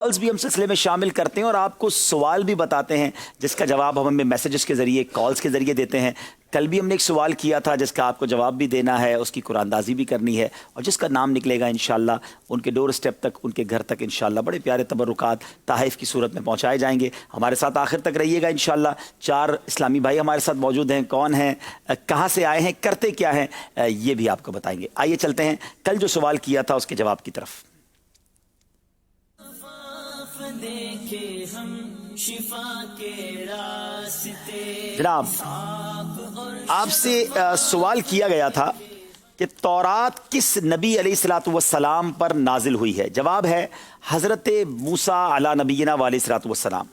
Calls بھی ہم سلسلے میں شامل کرتے ہیں اور آپ کو سوال بھی بتاتے ہیں جس کا جواب ہم ہمیں میسیجز کے ذریعے کالز کے ذریعے دیتے ہیں. کل بھی ہم نے ایک سوال کیا تھا جس کا آپ کو جواب بھی دینا ہے, اس کی قرآن اندازی بھی کرنی ہے, اور جس کا نام نکلے گا انشاءاللہ ان کے ڈور اسٹیپ تک, ان کے گھر تک انشاءاللہ بڑے پیارے تبرکات تحائف کی صورت میں پہنچائے جائیں گے. ہمارے ساتھ آخر تک رہیے گا انشاءاللہ. 4 اسلامی بھائی ہمارے ساتھ موجود ہیں. کون ہیں, کہاں سے آئے ہیں, کرتے کیا ہیں, یہ بھی آپ کو بتائیں گے. آئیے چلتے ہیں کل جو سوال کیا تھا اس کے جواب کی طرف. جناب آپ سے سوال کیا گیا تھا کہ تورات کس نبی علیہ الصلوۃ والسلام پر نازل ہوئی ہے. جواب ہے حضرت موسیٰ علی نبینا علیہ الصلوۃ والسلام.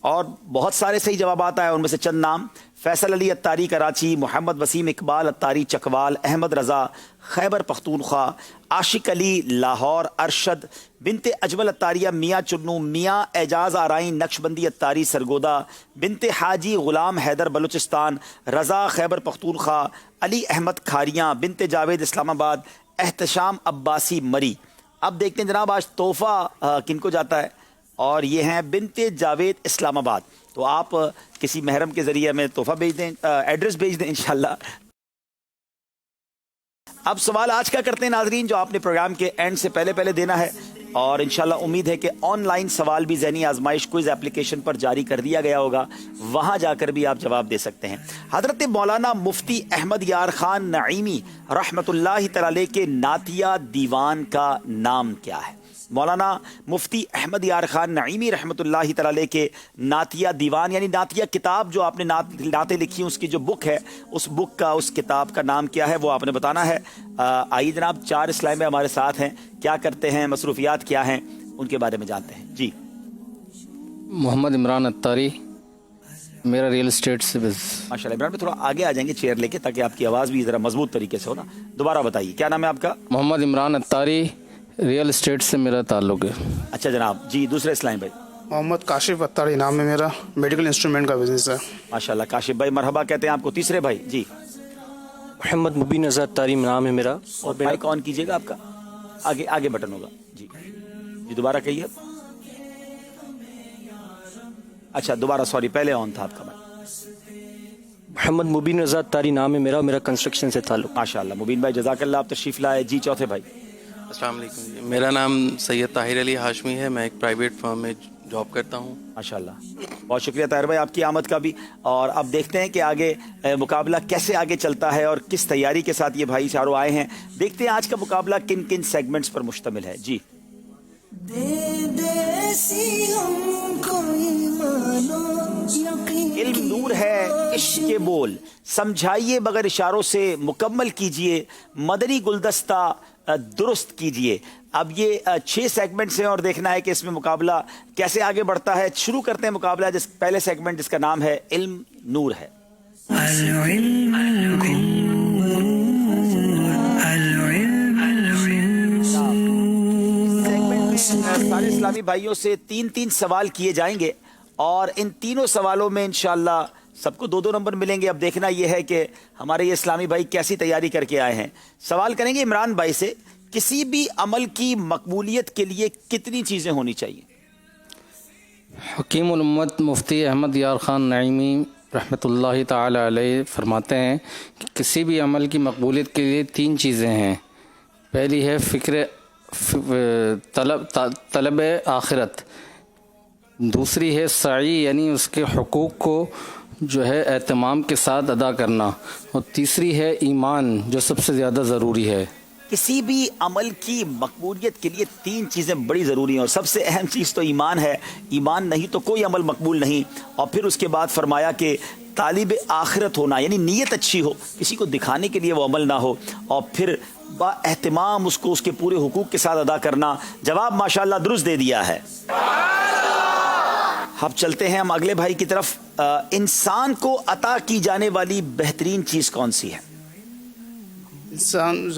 اور بہت سارے صحیح جوابات آئے, ان میں سے چند نام: فیصل علی اتاری کراچی, محمد وسیم اقبال اتاری چکوال, احمد رضا خیبر پختونخوا, عاشق علی لاہور, ارشد بنت اجمل اتاریہ میاں چنو, میاں اعجاز آرائیں نقشبندی اتاری سرگودا, بنت حاجی غلام حیدر بلوچستان, رضا خیبر پختونخوا, علی احمد کھاریاں, بنت جاوید اسلام آباد, احتشام عباسی مری. اب دیکھتے ہیں جناب آج تحفہ کن کو جاتا ہے, اور یہ ہیں بنت جاوید اسلام آباد. تو آپ کسی محرم کے ذریعے ہمیں تحفہ بھیج دیں, ایڈریس بھیج دیں انشاءاللہ. اب سوال آج کا کرتے ہیں ناظرین, جو آپ نے پروگرام کے اینڈ سے پہلے دینا ہے, اور انشاءاللہ امید ہے کہ آن لائن سوال بھی ذہنی آزمائش کوئز اپلیکیشن پر جاری کر دیا گیا ہوگا, وہاں جا کر بھی آپ جواب دے سکتے ہیں. حضرت مولانا مفتی احمد یار خان نعیمی رحمت اللہ تعالی کے نعتیہ دیوان کا نام کیا ہے؟ مولانا مفتی احمد یار خان نعیمی رحمت اللہ تعالی کے نعتیہ دیوان یعنی نعتیہ کتاب, جو آپ نے نعتیں لکھی ہیں اس کی جو بک ہے, اس بک کا, اس کتاب کا نام کیا ہے, وہ آپ نے بتانا ہے. آئیے جناب, 4 اسلامی ہمارے ساتھ ہیں, کیا کرتے ہیں, مصروفیات کیا ہیں, ان کے بارے میں جانتے ہیں. جی محمد عمران اتاری, میرا ریئل اسٹیٹ سے بس. ماشاء اللہ. عمران پہ تھوڑا آگے آ جائیں گے چیئر لے کے, تاکہ آپ کی آواز بھی ذرا مضبوط طریقے سے ہو نا. دوبارہ بتائیے کیا نام ہے آپ کا؟ محمد عمران اتاری, ریئل اسٹیٹ سے میرا تعلق ہے. اچھا جناب. جی دوسرے اسلامی بھائی. محمد کاشف اتاری نام ہے میرا, میڈیکل انسٹرومنٹ کا بزنس ہے. ماشاء اللہ. کاشف بھائی مرحبا کہتے ہیں آپ کو. تیسرے بھائی. جی محمد مبین رضا اتاری نام ہے میرا. اور مائک آن کیجیے گا آپ کا, آگے بٹن ہوگا. جی دوبارہ کہیے. اچھا دوبارہ, سوری پہلے آن تھا آپ کا مائک. محمد مبین رضا اتاری نام ہے میرا کنسٹرکشن سے تعلق. ماشاء اللہ. مبین بھائی جزاک اللہ, آپ تشریف لائے. جی چوتھے بھائی. السلام علیکم جی, میرا نام سید طاہر علی ہاشمی ہے, میں ایک پرائیویٹ فرم میں جاب کرتا ہوں. ماشاء اللہ. بہت شکریہ طاہر بھائی آپ کی آمد کا بھی. اور اب دیکھتے ہیں کہ آگے مقابلہ کیسے آگے چلتا ہے اور کس تیاری کے ساتھ یہ بھائی چاروں آئے ہیں. دیکھتے ہیں آج کا مقابلہ کن کن سیگمنٹس پر مشتمل ہے. جی علم نور ہے عشق کے بول, سمجھائیے بغیر اشاروں سے, مکمل کیجئے مدنی گلدستہ درست کیجئے. اب یہ 6 سیگمنٹس ہیں اور دیکھنا ہے کہ اس میں مقابلہ کیسے آگے بڑھتا ہے. شروع کرتے ہیں مقابلہ پہلے سیگمنٹ جس کا نام ہے علم نور ہے. سارے اسلامی بھائیوں سے 3 سوال کیے جائیں گے, اور ان تینوں سوالوں میں انشاءاللہ سب کو 2 نمبر ملیں گے. اب دیکھنا یہ ہے کہ ہمارے یہ اسلامی بھائی کیسی تیاری کر کے آئے ہیں. سوال کریں گے عمران بھائی سے, کسی بھی عمل کی مقبولیت کے لیے کتنی چیزیں ہونی چاہیے؟ حکیم الامت مفتی احمد یار خان نعیمی رحمۃ اللہ تعالی علیہ فرماتے ہیں کہ کسی بھی عمل کی مقبولیت کے لیے 3 چیزیں ہیں. پہلی ہے طلب آخرت, دوسری ہے سعی یعنی اس کے حقوق کو جو ہے اہتمام کے ساتھ ادا کرنا, اور تیسری ہے ایمان جو سب سے زیادہ ضروری ہے. کسی بھی عمل کی مقبولیت کے لیے 3 چیزیں بڑی ضروری ہیں, اور سب سے اہم چیز تو ایمان ہے. ایمان نہیں تو کوئی عمل مقبول نہیں. اور پھر اس کے بعد فرمایا کہ طالب آخرت ہونا, یعنی نیت اچھی ہو, کسی کو دکھانے کے لیے وہ عمل نہ ہو, اور پھر با اہتمام اس کو اس کے پورے حقوق کے ساتھ ادا کرنا. جواب ماشاءاللہ درست دے دیا ہے. اب چلتے ہیں ہم اگلے بھائی کی طرف. انسان کو عطا کی جانے والی بہترین چیز کون سی ہے؟ انسان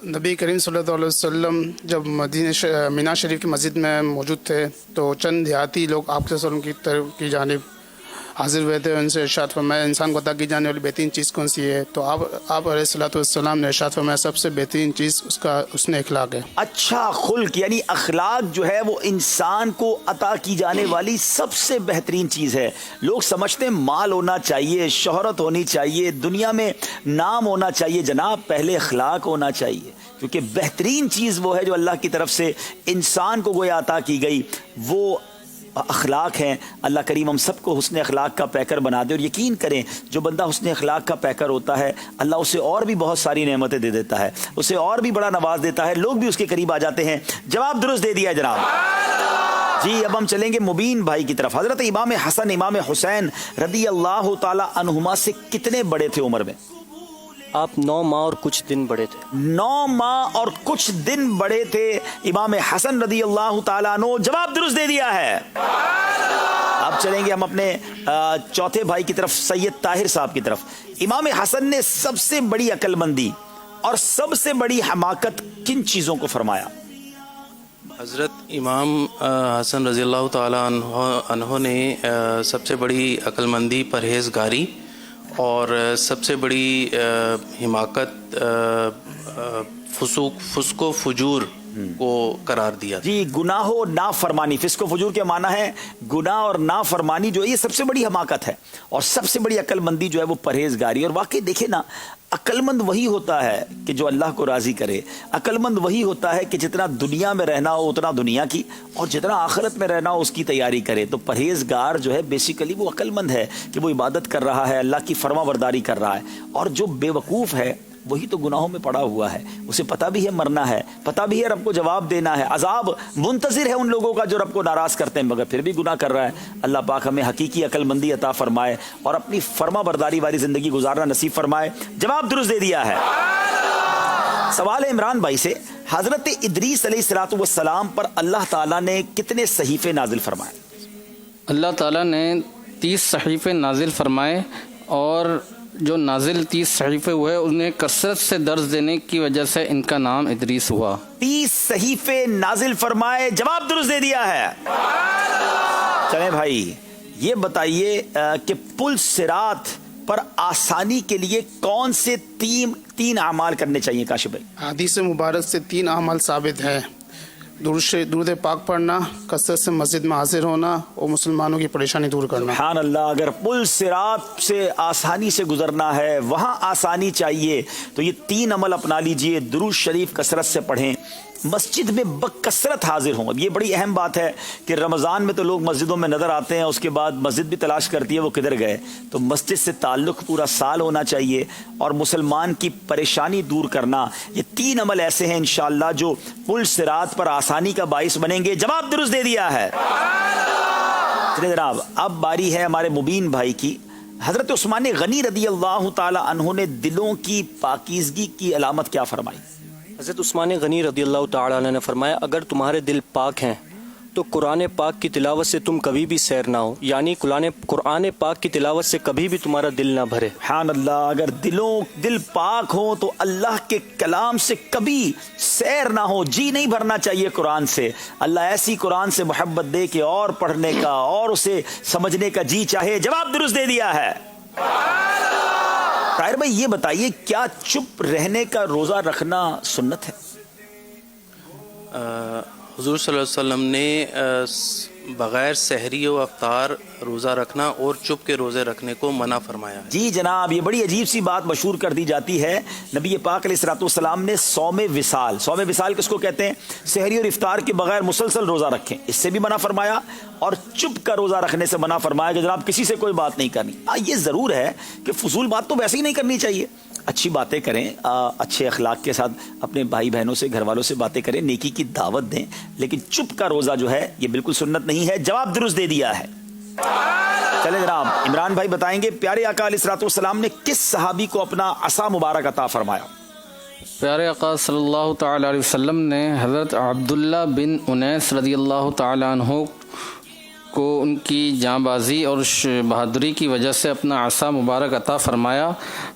نبی کریم صلی اللہ علیہ وسلم جب مینا شریف کی مسجد میں موجود تھے تو چند دیہاتی لوگ آپ کے وسلم کی جانب حاضر ہوئے تھے، ان سے ارشاد فرمایا انسان کو عطا کی جانے والی بہترین چیز کون سی ہے؟ تو آپ علیہ الصلوۃ والسلام نے ارشاد فرمایا سب سے بہترین چیز اس نے اخلاق ہے۔ اچھا خلق یعنی اخلاق جو ہے وہ انسان کو عطا کی جانے والی سب سے بہترین چیز ہے۔ لوگ سمجھتے ہیں مال ہونا چاہیے، شہرت ہونی چاہیے، دنیا میں نام ہونا چاہیے، جناب پہلے اخلاق ہونا چاہیے، کیونکہ بہترین چیز وہ ہے جو اللہ کی طرف سے انسان کو گویا عطا کی گئی، وہ اخلاق ہیں۔ اللہ کریم ہم سب کو حسن اخلاق کا پیکر بنا دے، اور یقین کریں جو بندہ حسن اخلاق کا پیکر ہوتا ہے اللہ اسے اور بھی بہت ساری نعمتیں دے دیتا ہے، اسے اور بھی بڑا نواز دیتا ہے، لوگ بھی اس کے قریب آ جاتے ہیں۔ جواب درست دے دیا جناب۔ جی اب ہم چلیں گے مبین بھائی کی طرف۔ حضرت امام حسن امام حسین رضی اللہ تعالی عنہما سے کتنے بڑے تھے عمر میں؟ آپ 9 ماہ اور کچھ دن بڑے تھے۔ 9 ماہ اور کچھ دن بڑے تھے امام حسن رضی اللہ تعالیٰ عنہ۔ جواب درست دے دیا ہے۔ اب چلیں گے ہم اپنے چوتھے بھائی کی طرف، سید طاہر صاحب کی طرف۔ امام حسن نے سب سے بڑی عقل مندی اور سب سے بڑی حماقت کن چیزوں کو فرمایا؟ حضرت امام حسن رضی اللہ تعالیٰ عنہ نے سب سے بڑی عقل مندی، پرہیزگاری اور سب سے بڑی حماقت فسق و فجور کو قرار دیا۔ جی گناہ و نافرمانی، فسق و فجور کے معنی ہے گناہ اور نافرمانی، جو یہ سب سے بڑی حماقت ہے، اور سب سے بڑی عقل مندی جو ہے وہ پرہیزگاری۔ اور واقعی دیکھیں نا، عقل مند وہی ہوتا ہے کہ جو اللہ کو راضی کرے، عقل مند وہی ہوتا ہے کہ جتنا دنیا میں رہنا ہو اتنا دنیا کی، اور جتنا آخرت میں رہنا ہو اس کی تیاری کرے۔ تو پرہیزگار جو ہے بیسیکلی وہ عقل مند ہے کہ وہ عبادت کر رہا ہے، اللہ کی فرما برداری کر رہا ہے۔ اور جو بے وقوف ہے وہی تو گناہوں میں پڑا ہوا ہے، اسے پتہ بھی ہے مرنا ہے، پتہ بھی ہے رب کو جواب دینا ہے، عذاب منتظر ہے ان لوگوں کا جو رب کو ناراض کرتے ہیں، مگر پھر بھی گناہ کر رہا ہے۔ اللہ پاک ہمیں حقیقی عقل مندی عطا فرمائے اور اپنی فرما برداری والی زندگی گزارنا نصیب فرمائے۔ جواب درست دے دیا ہے۔ سوال ہے عمران بھائی سے، حضرت ادریس علیہ الصلوۃ والسلام پر اللہ تعالیٰ نے کتنے صحیفے نازل فرمائے؟ اللہ تعالیٰ نے 30 صحیفے نازل فرمائے، اور جو نازل 30 صحیفے ہوئے انہیں کثرت سے درس دینے کی وجہ سے ان کا نام ادریس ہوا۔ 30 صحیفے نازل فرمائے، جواب درست دے دیا ہے۔ چلیں بھائی یہ بتائیے کہ پل صراط پر آسانی کے لیے کون سے تین اعمال کرنے چاہیے کاشف بھائی؟ حدیث مبارک سے 3 اعمال ثابت ہیں: درود پاک پڑھنا، کثرت سے مسجد میں حاضر ہونا اور مسلمانوں کی پریشانی دور کرنا۔ سبحان اللہ، اگر پل صراط سے آسانی سے گزرنا ہے، وہاں آسانی چاہیے، تو یہ 3 عمل اپنا لیجئے۔ درود شریف کثرت سے پڑھیں، مسجد میں بکثرت حاضر ہوں۔ اب یہ بڑی اہم بات ہے کہ رمضان میں تو لوگ مسجدوں میں نظر آتے ہیں، اس کے بعد مسجد بھی تلاش کرتی ہے وہ کدھر گئے، تو مسجد سے تعلق پورا سال ہونا چاہیے، اور مسلمان کی پریشانی دور کرنا۔ یہ 3 عمل ایسے ہیں انشاءاللہ جو پل صراط پر آسانی کا باعث بنیں گے۔ جواب درست دے دیا ہے۔ چلے جناب اب باری ہے ہمارے مبین بھائی کی۔ حضرت عثمان غنی رضی اللہ تعالی عنہ نے دلوں کی پاکیزگی کی علامت کیا فرمائی؟ حضرت عثمان غنی رضی اللہ تعالیٰ عنہ نے فرمایا اگر تمہارے دل پاک ہیں تو قرآن پاک کی تلاوت سے تم کبھی بھی سیر نہ ہو، یعنی قرآن پاک کی تلاوت سے کبھی بھی تمہارا دل نہ بھرے۔ سبحان اللہ، اگر دل پاک ہو تو اللہ کے کلام سے کبھی سیر نہ ہو، جی نہیں بھرنا چاہیے قرآن سے۔ اللہ ایسی قرآن سے محبت دے کہ اور پڑھنے کا اور اسے سمجھنے کا جی چاہے۔ جواب درست دے دیا ہے۔ طاہر بھائی یہ بتائیے کیا چپ رہنے کا روزہ رکھنا سنت ہے؟ حضور صلی اللہ علیہ وسلم نے بغیر سحری و افطار روزہ رکھنا اور چپ کے روزے رکھنے کو منع فرمایا ہے۔ جی جناب، یہ بڑی عجیب سی بات مشہور کر دی جاتی ہے۔ نبی پاک علیہ الصلوۃ والسلام نے صوم وصال کس کو کہتے ہیں؟ سحری اور افطار کے بغیر مسلسل روزہ رکھیں، اس سے بھی منع فرمایا، اور چپ کا روزہ رکھنے سے منع فرمایا کہ جناب کسی سے کوئی بات نہیں کرنی۔ یہ ضرور ہے کہ فضول بات تو ویسے ہی نہیں کرنی چاہیے، اچھی باتیں کریں، اچھے اخلاق کے ساتھ اپنے بھائی بہنوں سے، گھر والوں سے باتیں کریں، نیکی کی دعوت دیں، لیکن چپ کا روزہ جو ہے یہ بالکل سنت نہیں ہے۔ جواب درست دے دیا ہے۔ چلیں جناب عمران بھائی بتائیں گے پیارے آقا علیہ الصلوۃ والسلام نے کس صحابی کو اپنا عصا مبارک عطا فرمایا؟ پیارے آقا صلی اللہ تعالی علیہ وسلم نے حضرت عبداللہ بن انیس رضی اللہ تعالی عنہ کو ان کی جاں بازی اور بہادری کی وجہ سے اپنا عصا مبارک عطا فرمایا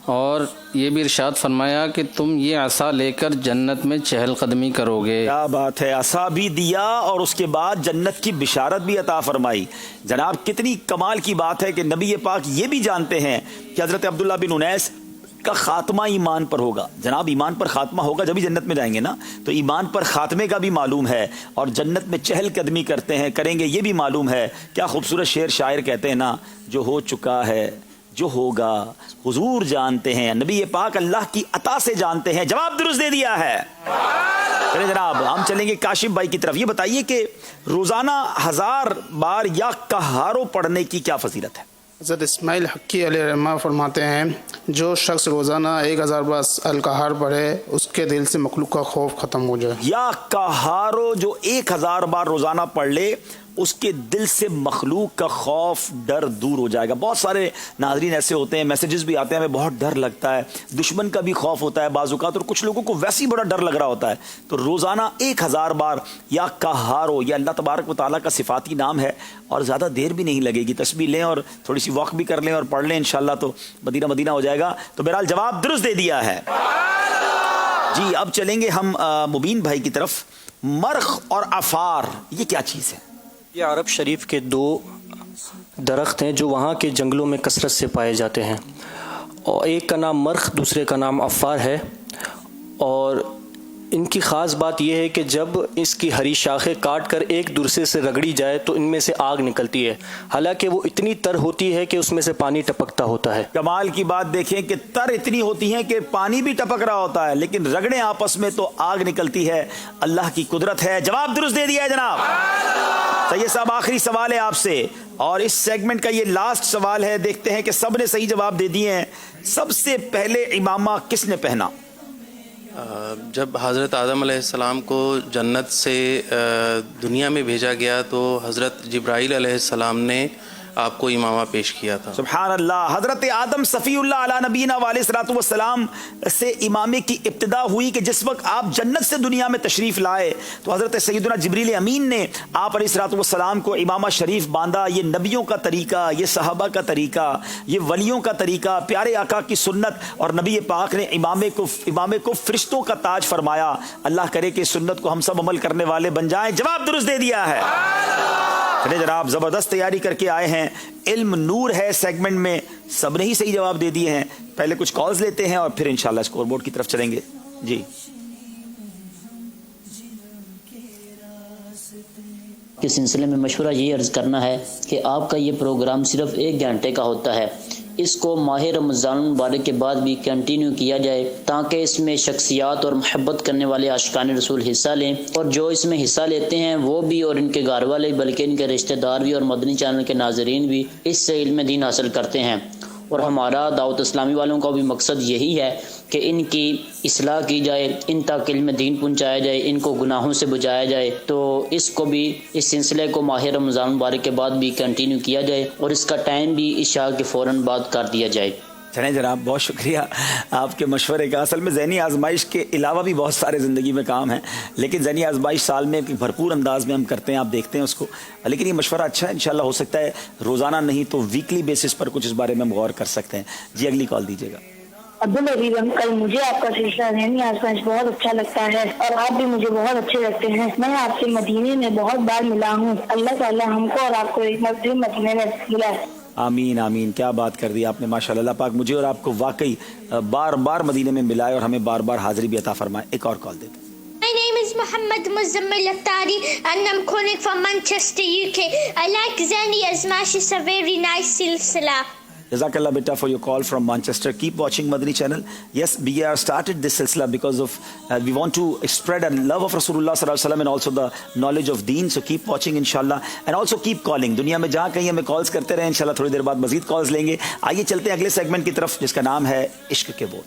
اور یہ بھی ارشاد فرمایا کہ تم یہ عصا لے کر جنت میں چہل قدمی کرو گے. کیا بات ہے, عصا بھی دیا اور اس کے بعد جنت کی بشارت بھی عطا فرمائی. جناب کتنی کمال کی بات ہے کہ نبی پاک یہ بھی جانتے ہیں کہ حضرت عبداللہ بن انیس کا خاتمہ ایمان پر ہوگا. جناب ایمان پر خاتمہ ہوگا جب ہی جنت میں جائیں گے نا, تو ایمان پر خاتمے کا بھی معلوم ہے اور جنت میں چہل قدمی کریں گے یہ بھی معلوم ہے. کیا خوبصورت شعر شاعر کہتے ہیں نا, جو ہو چکا ہے جو ہوگا حضور جانتے ہیں, نبی پاک اللہ کی عطا سے جانتے ہیں. جواب درست دے دیا ہے. چلیں جناب ہم چلیں گے کاشف بھائی کی طرف. یہ بتائیے کہ روزانہ 1000 بار یا قہارو پڑھنے کی کیا فضیلت ہے؟ حضرت اسماعیل حقی علیہ الرحمہ فرماتے ہیں جو شخص روزانہ 1000 بار القہار پڑھے اس کے دل سے مخلوق کا خوف ختم ہو جائے. یا قہارو جو 1000 بار روزانہ پڑھ لے اس کے دل سے مخلوق کا خوف ڈر دور ہو جائے گا. بہت سارے ناظرین ایسے ہوتے ہیں, میسیجز بھی آتے ہیں, ہمیں بہت ڈر لگتا ہے, دشمن کا بھی خوف ہوتا ہے بعض اوقات, اور کچھ لوگوں کو ویسے ہی بڑا ڈر لگ رہا ہوتا ہے. تو روزانہ 1000 بار یا قہارو, یہ اللہ تبارک و تعالیٰ کا صفاتی نام ہے اور زیادہ دیر بھی نہیں لگے گی. تسبیح لیں اور تھوڑی سی واک بھی کر لیں اور پڑھ لیں, انشاءاللہ تو مدینہ مدینہ ہو جائے گا. تو بہرحال جواب درست دے دیا ہے. جی اب چلیں گے ہم مبین بھائی کی طرف. مرخ اور عفار یہ کیا چیز ہے؟ یہ عرب شریف کے 2 درخت ہیں جو وہاں کے جنگلوں میں کثرت سے پائے جاتے ہیں, اور ایک کا نام مرخ دوسرے کا نام عفار ہے. اور ان کی خاص بات یہ ہے کہ جب اس کی ہری شاخیں کاٹ کر ایک دوسرے سے رگڑی جائے تو ان میں سے آگ نکلتی ہے, حالانکہ وہ اتنی تر ہوتی ہے کہ اس میں سے پانی ٹپکتا ہوتا ہے. کمال کی بات دیکھیں کہ تر اتنی ہوتی ہیں کہ پانی بھی ٹپک رہا ہوتا ہے, لیکن رگڑیں آپس میں تو آگ نکلتی ہے. اللہ کی قدرت ہے. جواب درست دے دیا ہے جناب. سید صاحب آخری سوال ہے آپ سے اور اس سیگمنٹ کا یہ لاسٹ سوال ہے. دیکھتے ہیں کہ سب نے صحیح جواب دے دیے ہیں. سب سے پہلے امامہ کس نے پہنا؟ جب حضرت آدم علیہ السلام کو جنت سے دنیا میں بھیجا گیا تو حضرت جبرائیل علیہ السلام نے آپ کو امامہ پیش کیا تھا. سبحان اللہ. حضرت آدم صفی اللہ علیہ نبینا علیہ الصلوۃ والسلام سے امامے کی ابتدا ہوئی کہ جس وقت آپ جنت سے دنیا میں تشریف لائے تو حضرت سیدنا جبریل امین نے آپ علیہ الصلوۃ والسلام کو امامہ شریف باندھا. یہ نبیوں کا طریقہ, یہ صحابہ کا طریقہ, یہ ولیوں کا طریقہ, پیارے آقا کی سنت, اور نبی پاک نے امامے کو فرشتوں کا تاج فرمایا. اللہ کرے کہ سنت کو ہم سب عمل کرنے والے بن جائیں. جواب درست دے دیا ہے. چلے جناب زبردست تیاری کر کے آئے ہیں. علم نور ہے سیگمنٹ میں سب نے ہی صحیح جواب دے دیے ہیں. پہلے کچھ کالز لیتے ہیں اور پھر انشاءاللہ اسکور بورڈ کی طرف چلیں گے. جی کے سلسلے میں مشورہ یہ عرض کرنا ہے کہ آپ کا یہ پروگرام صرف 1 گھنٹے کا ہوتا ہے. اس کو ماہ رمضان المبارک کے بعد بھی کنٹینیو کیا جائے تاکہ اس میں شخصیات اور محبت کرنے والے عاشقان رسول حصہ لیں, اور جو اس میں حصہ لیتے ہیں وہ بھی اور ان کے گھر والے بلکہ ان کے رشتہ دار بھی اور مدنی چینل کے ناظرین بھی اس سے علم دین حاصل کرتے ہیں. اور ہمارا دعوت اسلامی والوں کا بھی مقصد یہی ہے کہ ان کی اصلاح کی جائے, ان تک علم دین پہنچایا جائے, ان کو گناہوں سے بچایا جائے. تو اس کو بھی اس سلسلے کو ماہ رمضان مبارک کے بعد بھی کنٹینیو کیا جائے اور اس کا ٹائم بھی عشاء کے فوراً بعد کر دیا جائے. چلیں جناب بہت شکریہ آپ کے مشورے کا. اصل میں ذہنی آزمائش کے علاوہ بھی بہت سارے زندگی میں کام ہیں, لیکن ذہنی آزمائش سال میں بھرپور انداز میں ہم کرتے ہیں, آپ دیکھتے ہیں اس کو. لیکن یہ مشورہ اچھا ہے, انشاءاللہ ہو سکتا ہے روزانہ نہیں تو ویکلی بیسس پر کچھ اس بارے میں ہم غور کر سکتے ہیں. جی اگلی کال دیجیے گا. عبدالعزیز انکل, مجھے آپ کا سلسلہ ذہنی آزمائش بہت اچھا لگتا ہے اور آپ بھی مجھے بہت اچھے لگتے ہیں. میں آپ سے مدینے میں بہت بار ملا ہوں. اللہ تعالیٰ ہم کو اور آپ کو ایک مرتبہ مدینے میں ملا. آمین آمین. کیا بات کر دی آپ نے, ماشاءاللہ. اللہ پاک مجھے اور آپ کو واقعی بار بار مدینے میں ملائے اور ہمیں بار بار حاضری بھی عطا فرمائے. ایک اور کال دیتے. My name is Muhammad Muzammil Aftari and I'm calling from Manchester, UK. I like Zani Azmash, it's a very nice silsila. Jazakallah beta for your call from Manchester. Keep watching Madani channel. Yes, we have started this silsila because of we want to spread a love of Rasulullah sallallahu alaihi wasallam and also the knowledge of deen. So keep watching inshallah and also keep calling. دنیا میں جہاں کہیں ہمیں calls کرتے رہیں, انشاءاللہ تھوڑی دیر بعد مزید کالز لیں گے. آئیے چلتے ہیں اگلے سیگمنٹ کی طرف جس کا نام ہے عشق کے بول.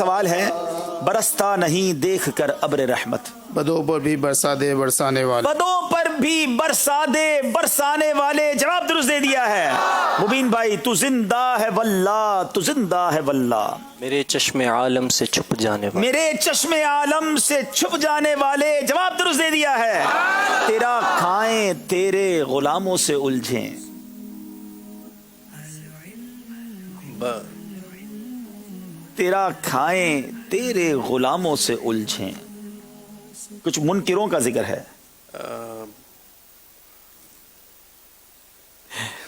سوال ہے برستا نہیں دیکھ کر ابر رحمت. بدوں پر بھی برسا دے برسانے والے. بدوں پر بھی برسا دے برسانے والے. جواب درست دے دیا ہے مبین بھائی. تو زندہ ہے واللہ تو زندہ ہے واللہ. میرے چشم عالم سے چھپ جانے والے. میرے چشم عالم سے چھپ جانے والے. جواب درست دے دیا ہے. تیرا کھائیں تیرے غلاموں سے الجھیں. تیرا کھائیں تیرے غلاموں سے الجھیں. کچھ منکروں کا ذکر ہے.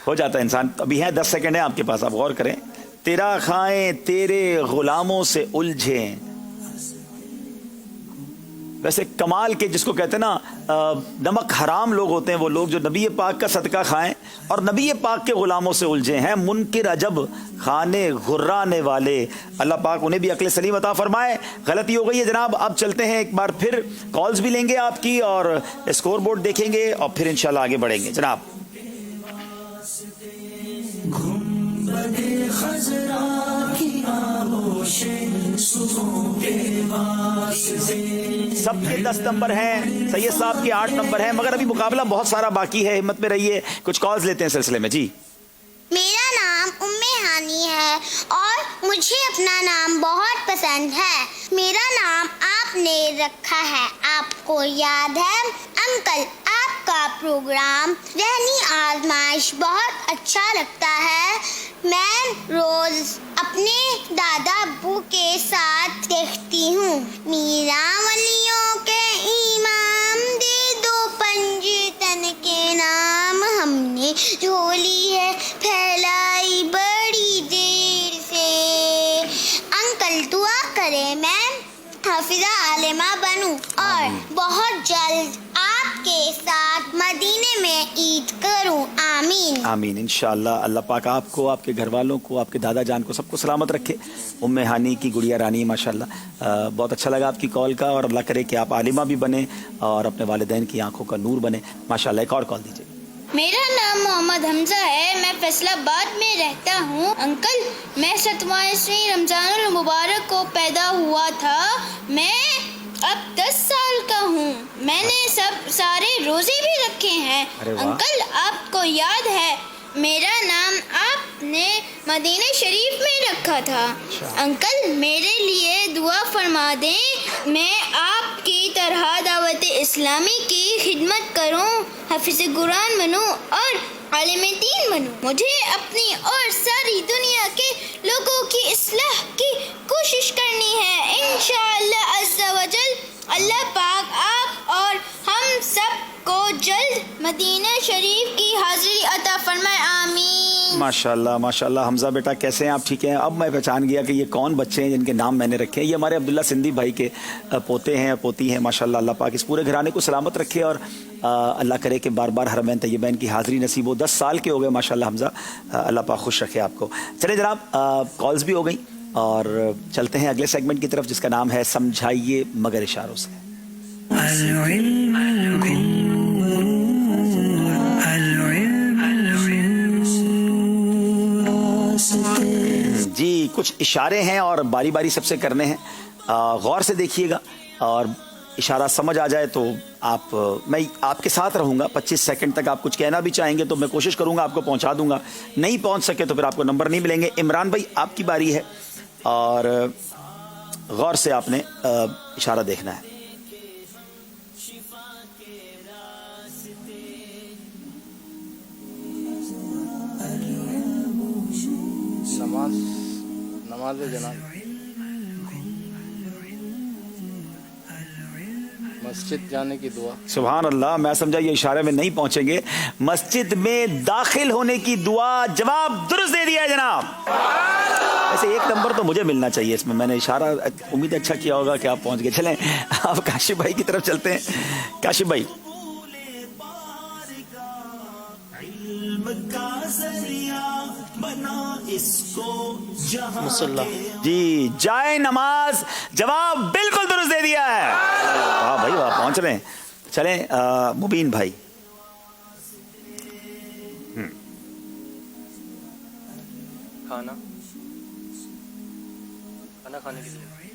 ہو جاتا ہے انسان. ابھی ہے 10 سیکنڈ ہے آپ کے پاس, آپ غور کریں. تیرا کھائیں تیرے غلاموں سے الجھیں. ویسے کمال کے جس کو کہتے ہیں نا نمک حرام لوگ ہوتے ہیں, وہ لوگ جو نبی پاک کا صدقہ کھائیں اور نبی پاک کے غلاموں سے الجھے ہیں. منکر عجب کھانے گھرانے والے. اللہ پاک انہیں بھی عقل سلیم عطا فرمائے. غلطی ہو گئی ہے جناب. اب چلتے ہیں ایک بار پھر, کالز بھی لیں گے آپ کی اور اسکور بورڈ دیکھیں گے اور پھر انشاءاللہ آگے بڑھیں گے جناب. سب کے 10 نمبر ہیں, سید صاحب کے 8 نمبر ہیں, مگر ابھی مقابلہ بہت سارا باقی ہے. ہمت میں رہیے. کچھ کالز لیتے ہیں سلسلے میں. جی میرا نام ام ہانی ہے اور مجھے اپنا نام بہت پسند ہے. میرا نام آپ نے رکھا ہے, آپ کو یاد ہے انکل آپ کا پروگرام ذہنی آزمائش بہت اچھا لگتا ہے. میں روز اپنے دادا ابو کے ساتھ دیکھتی ہوں. میرا ولیوں کے امام دے دو پنجتن کے نام, ہم نے جھولی ہے پھیلائی بڑی دیر سے. انکل دعا کرے میں حافظہ عالمہ بنوں اور بہت جلد آپ کے ساتھ مدینے میں عید کروں. آمین آمین. انشاءاللہ اللہ پاک آپ کو, آپ کے گھر والوں کو, آپ کے دادا جان کو, سب کو سلامت رکھے. ام ہانی کی گڑیا رانی ماشاءاللہ. بہت اچھا لگا آپ کی کال کا, اور اللہ کرے کہ آپ عالمہ بھی بنیں اور اپنے والدین کی آنکھوں کا نور بنے ماشاءاللہ. ایک اور کال دیجیے. میرا نام محمد حمزہ ہے, میں فیصل آباد میں رہتا ہوں. انکل میں 7واں رمضان المبارک کو پیدا ہوا تھا. میں اب 10 سال کا ہوں. میں نے سارے روزے بھی رکھے ہیں. انکل آپ کو یاد ہے میرا نام آپ نے مدینہ شریف میں رکھا تھا. انکل میرے لیے دعا فرما دیں, میں آپ کی طرح دعوت اسلامی کی خدمت کروں, حافظ قرآن بنوں اور عالم دین بنوں. مجھے اپنی اور ساری دنیا کے لوگوں کی اصلاح کی کوشش کرنی ہے. انشاءاللہ عز و جل اللہ پاک آپ اور ہم سب کو جلد مدینہ شریف کی حاضری عطا فرمائے. آمین. ماشاءاللہ ماشاءاللہ. حمزہ بیٹا کیسے ہیں آپ؟ ٹھیک ہیں؟ اب میں پہچان گیا کہ یہ کون بچے ہیں جن کے نام میں نے رکھے ہیں. یہ ہمارے عبداللہ سندھی بھائی کے پوتے ہیں, پوتی ہیں ماشاءاللہ. اللہ پاک اس پورے گھرانے کو سلامت رکھے اور اللہ کرے کہ بار بار حرمین طیبین کی حاضری نصیب ہو. 10 سال کے ہو گئے ماشاءاللہ حمزہ. اللہ پاک خوش رکھے آپ کو. چلیں جناب, کالز بھی ہو گئیں اور چلتے ہیں اگلے سیگمنٹ کی طرف جس کا نام ہے سمجھائیے مگر اشاروں سے. جی کچھ اشارے ہیں اور باری باری سب سے کرنے ہیں. غور سے دیکھیے گا اور اشارہ سمجھ آ جائے تو میں آپ کے ساتھ رہوں گا. 25 سیکنڈ تک آپ کچھ کہنا بھی چاہیں گے تو میں کوشش کروں گا آپ کو پہنچا دوں گا. نہیں پہنچ سکے تو پھر آپ کو نمبر نہیں ملیں گے. عمران بھائی آپ کی باری ہے اور غور سے آپ نے اشارہ دیکھنا ہے. نماز جناب, مسجد جانے کی دعا. سبحان اللہ. میں سمجھا یہ اشارے میں نہیں پہنچیں گے. مسجد میں داخل ہونے کی دعا. جواب درست دے دیا ہے جناب. ایسے 1 نمبر تو مجھے ملنا چاہیے اس میں. میں نے اشارہ امید اچھا کیا ہوگا کہ آپ پہنچ گئے. چلیں آپ کاشف بھائی کی طرف چلتے ہیں. کاشف بھائی مصلی. جی جائے نماز. جواب بالکل درست دے دیا ہے. واہ بھائی واہ, پہنچ رہے ہیں. چلیں مبین بھائی. کھانا کھانے کے لیے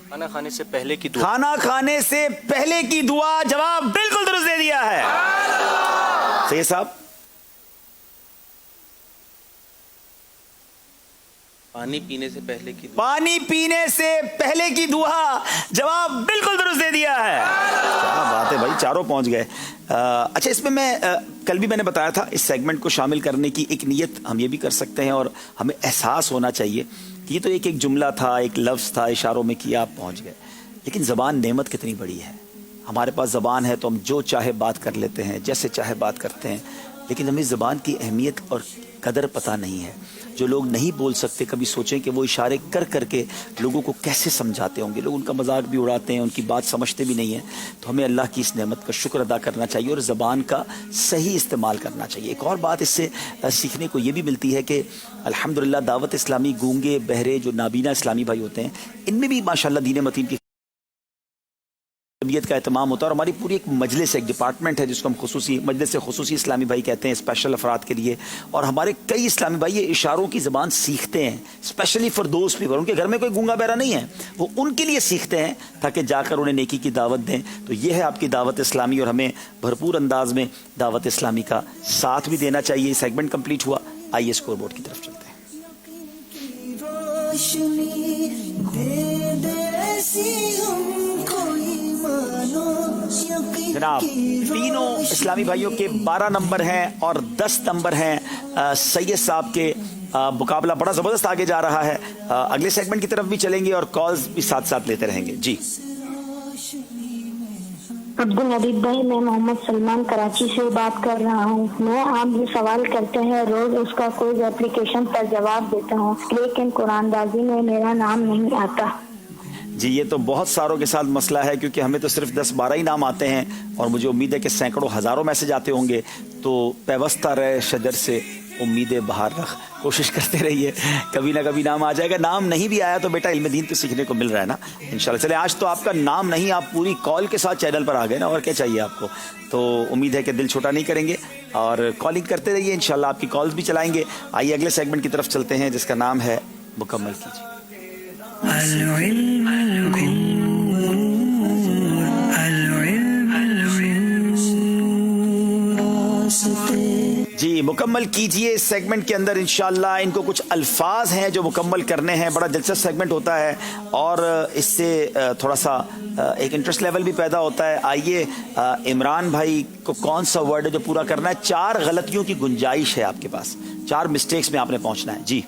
کھانا کھانے سے پہلے کی دعا. کھانا کھانے سے پہلے کی دعا. جواب بالکل درست دے دیا ہے. صحیح صاحب. پانی پینے سے پہلے کی دعا. پانی پینے سے پہلے کی دعا. جواب بالکل درست دے دیا ہے. کیا بات ہے بھائی, چاروں پہنچ گئے. اچھا, اس میں کل بھی میں نے بتایا تھا اس سیگمنٹ کو شامل کرنے کی ایک نیت ہم یہ بھی کر سکتے ہیں, اور ہمیں احساس ہونا چاہیے کہ یہ تو ایک جملہ تھا, ایک لفظ تھا, اشاروں میں کیا, آپ پہنچ گئے. لیکن زبان نعمت کتنی بڑی ہے. ہمارے پاس زبان ہے تو ہم جو چاہے بات کر لیتے ہیں, جیسے چاہے بات کرتے ہیں, لیکن ہمیں زبان کی اہمیت اور قدر پتہ نہیں ہے. جو لوگ نہیں بول سکتے, کبھی سوچیں کہ وہ اشارے کر کر کے لوگوں کو کیسے سمجھاتے ہوں گے. لوگ ان کا مذاق بھی اڑاتے ہیں, ان کی بات سمجھتے بھی نہیں ہیں. تو ہمیں اللہ کی اس نعمت کا شکر ادا کرنا چاہیے اور زبان کا صحیح استعمال کرنا چاہیے. ایک اور بات اس سے سیکھنے کو یہ بھی ملتی ہے کہ الحمدللہ دعوت اسلامی گونگے بہرے جو نابینا اسلامی بھائی ہوتے ہیں, ان میں بھی ماشاءاللہ دین متین کی تربیت کا اہتمام ہوتا ہے. اور ہماری پوری ایک مجلس, ایک ڈپارٹمنٹ ہے جس کو ہم خصوصی مجلس سے خصوصی اسلامی بھائی کہتے ہیں, اسپیشل افراد کے لیے. اور ہمارے کئی اسلامی بھائی یہ اشاروں کی زبان سیکھتے ہیں, اسپیشلی فار دوز پیپل. ان کے گھر میں کوئی گونگا بہرا نہیں ہے, وہ ان کے لیے سیکھتے ہیں تاکہ جا کر انہیں نیکی کی دعوت دیں. تو یہ ہے آپ کی دعوت اسلامی, اور ہمیں بھرپور انداز میں دعوت اسلامی کا ساتھ بھی دینا چاہیے. سیگمنٹ کمپلیٹ ہوا, آئیے اسکور بورڈ کی طرف چلتے ہیں. جناب تینوں اسلامی بھائیوں کے 12 نمبر ہیں اور 10 نمبر ہیں. سید صاحب کے مقابلہ بڑا زبردست آگے جا رہا ہے. اگلے سیگمنٹ کی طرف بھی چلیں گے اور کالز بھی ساتھ ساتھ لیتے رہیں گے. جی عبدالحبیب بھائی, میں محمد سلمان کراچی سے بات کر رہا ہوں. میں آپ جو سوال کرتے ہیں روز اس کا کوئی اپلیکیشن پر جواب دیتا ہوں, لیکن قرآن دازی میں میرا نام نہیں آتا. جی یہ تو بہت ساروں کے ساتھ مسئلہ ہے, کیونکہ ہمیں تو صرف 10-12 ہی نام آتے ہیں, اور مجھے امید ہے کہ سینکڑوں ہزاروں میسج آتے ہوں گے. تو پیوستہ رہے شجر سے امیدیں بہار رکھ, کوشش کرتے رہیے, کبھی نہ کبھی نام آ جائے گا. نام نہیں بھی آیا تو بیٹا علم دین تو سیکھنے کو مل رہا ہے نا انشاءاللہ. چلے آج تو آپ کا نام نہیں, آپ پوری کال کے ساتھ چینل پر آ گئے نا, اور کیا چاہیے آپ کو. تو امید ہے کہ دل چھوٹا نہیں کریں گے اور کالنگ کرتے رہیے, انشاءاللہ آپ کی کالز بھی چلائیں گے. آئیے اگلے سیگمنٹ کی طرف چلتے ہیں جس کا نام ہے مکمل کیجیے. جی مکمل کیجئے. اس سیگمنٹ کے اندر انشاءاللہ ان کو کچھ الفاظ ہیں جو مکمل کرنے ہیں. بڑا دلچسپ سیگمنٹ ہوتا ہے اور اس سے تھوڑا سا ایک انٹرسٹ لیول بھی پیدا ہوتا ہے. آئیے عمران بھائی کو کون سا ورڈ ہے جو پورا کرنا ہے. 4 غلطیوں کی گنجائش ہے آپ کے پاس, 4 مسٹیکس میں آپ نے پہنچنا ہے. جی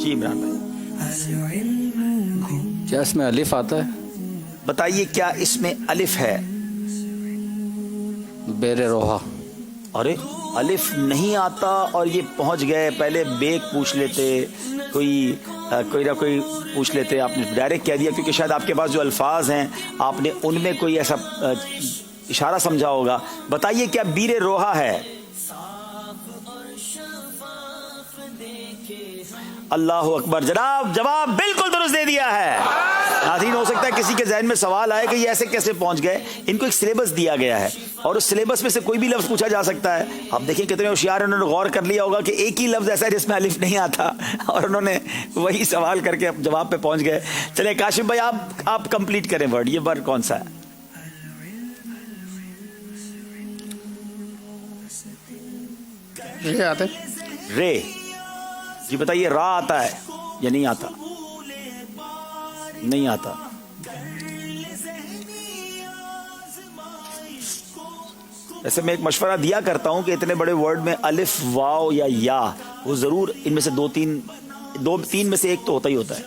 جی عمران بھائی, کیا اس میں الف آتا ہے؟ بتائیے کیا اس میں الف ہے؟ بیر روحا. ارے الف نہیں آتا اور یہ پہنچ گئے. پہلے بیک پوچھ لیتے, کوئی نہ کوئی پوچھ لیتے, آپ نے ڈائریکٹ کہہ دیا کیونکہ شاید آپ کے پاس جو الفاظ ہیں آپ نے ان میں کوئی ایسا اشارہ سمجھا ہوگا. بتائیے کیا بیر روحا ہے؟ اللہ اکبر جناب, جواب بالکل درست دے دیا ہے. ناظرین ہو سکتا ہے کسی کے ذہن میں سوال آئے کہ یہ ایسے کیسے پہنچ گئے. ان کو ایک سلیبس دیا گیا ہے اور اس سلیبس میں سے کوئی بھی لفظ پوچھا جا سکتا ہے. آپ دیکھیں کتنے ہوشیار, انہوں نے غور کر لیا ہوگا کہ ایک ہی لفظ ایسا ہے جس میں الف نہیں آتا اور انہوں نے وہی سوال کر کے جواب پہ پہنچ گئے. چلے کاشف بھائی آپ کمپلیٹ کریں ورڈ. یہ ورڈ کون سا ہے؟ رے آتے. رے. جی بتائیے را آتا ہے یا نہیں آتا؟ نہیں آتا. ویسے میں ایک مشورہ دیا کرتا ہوں کہ اتنے بڑے ورڈ میں الف واو یا وہ ضرور ان میں سے 2-3 میں سے ایک تو ہوتا ہی ہوتا ہے.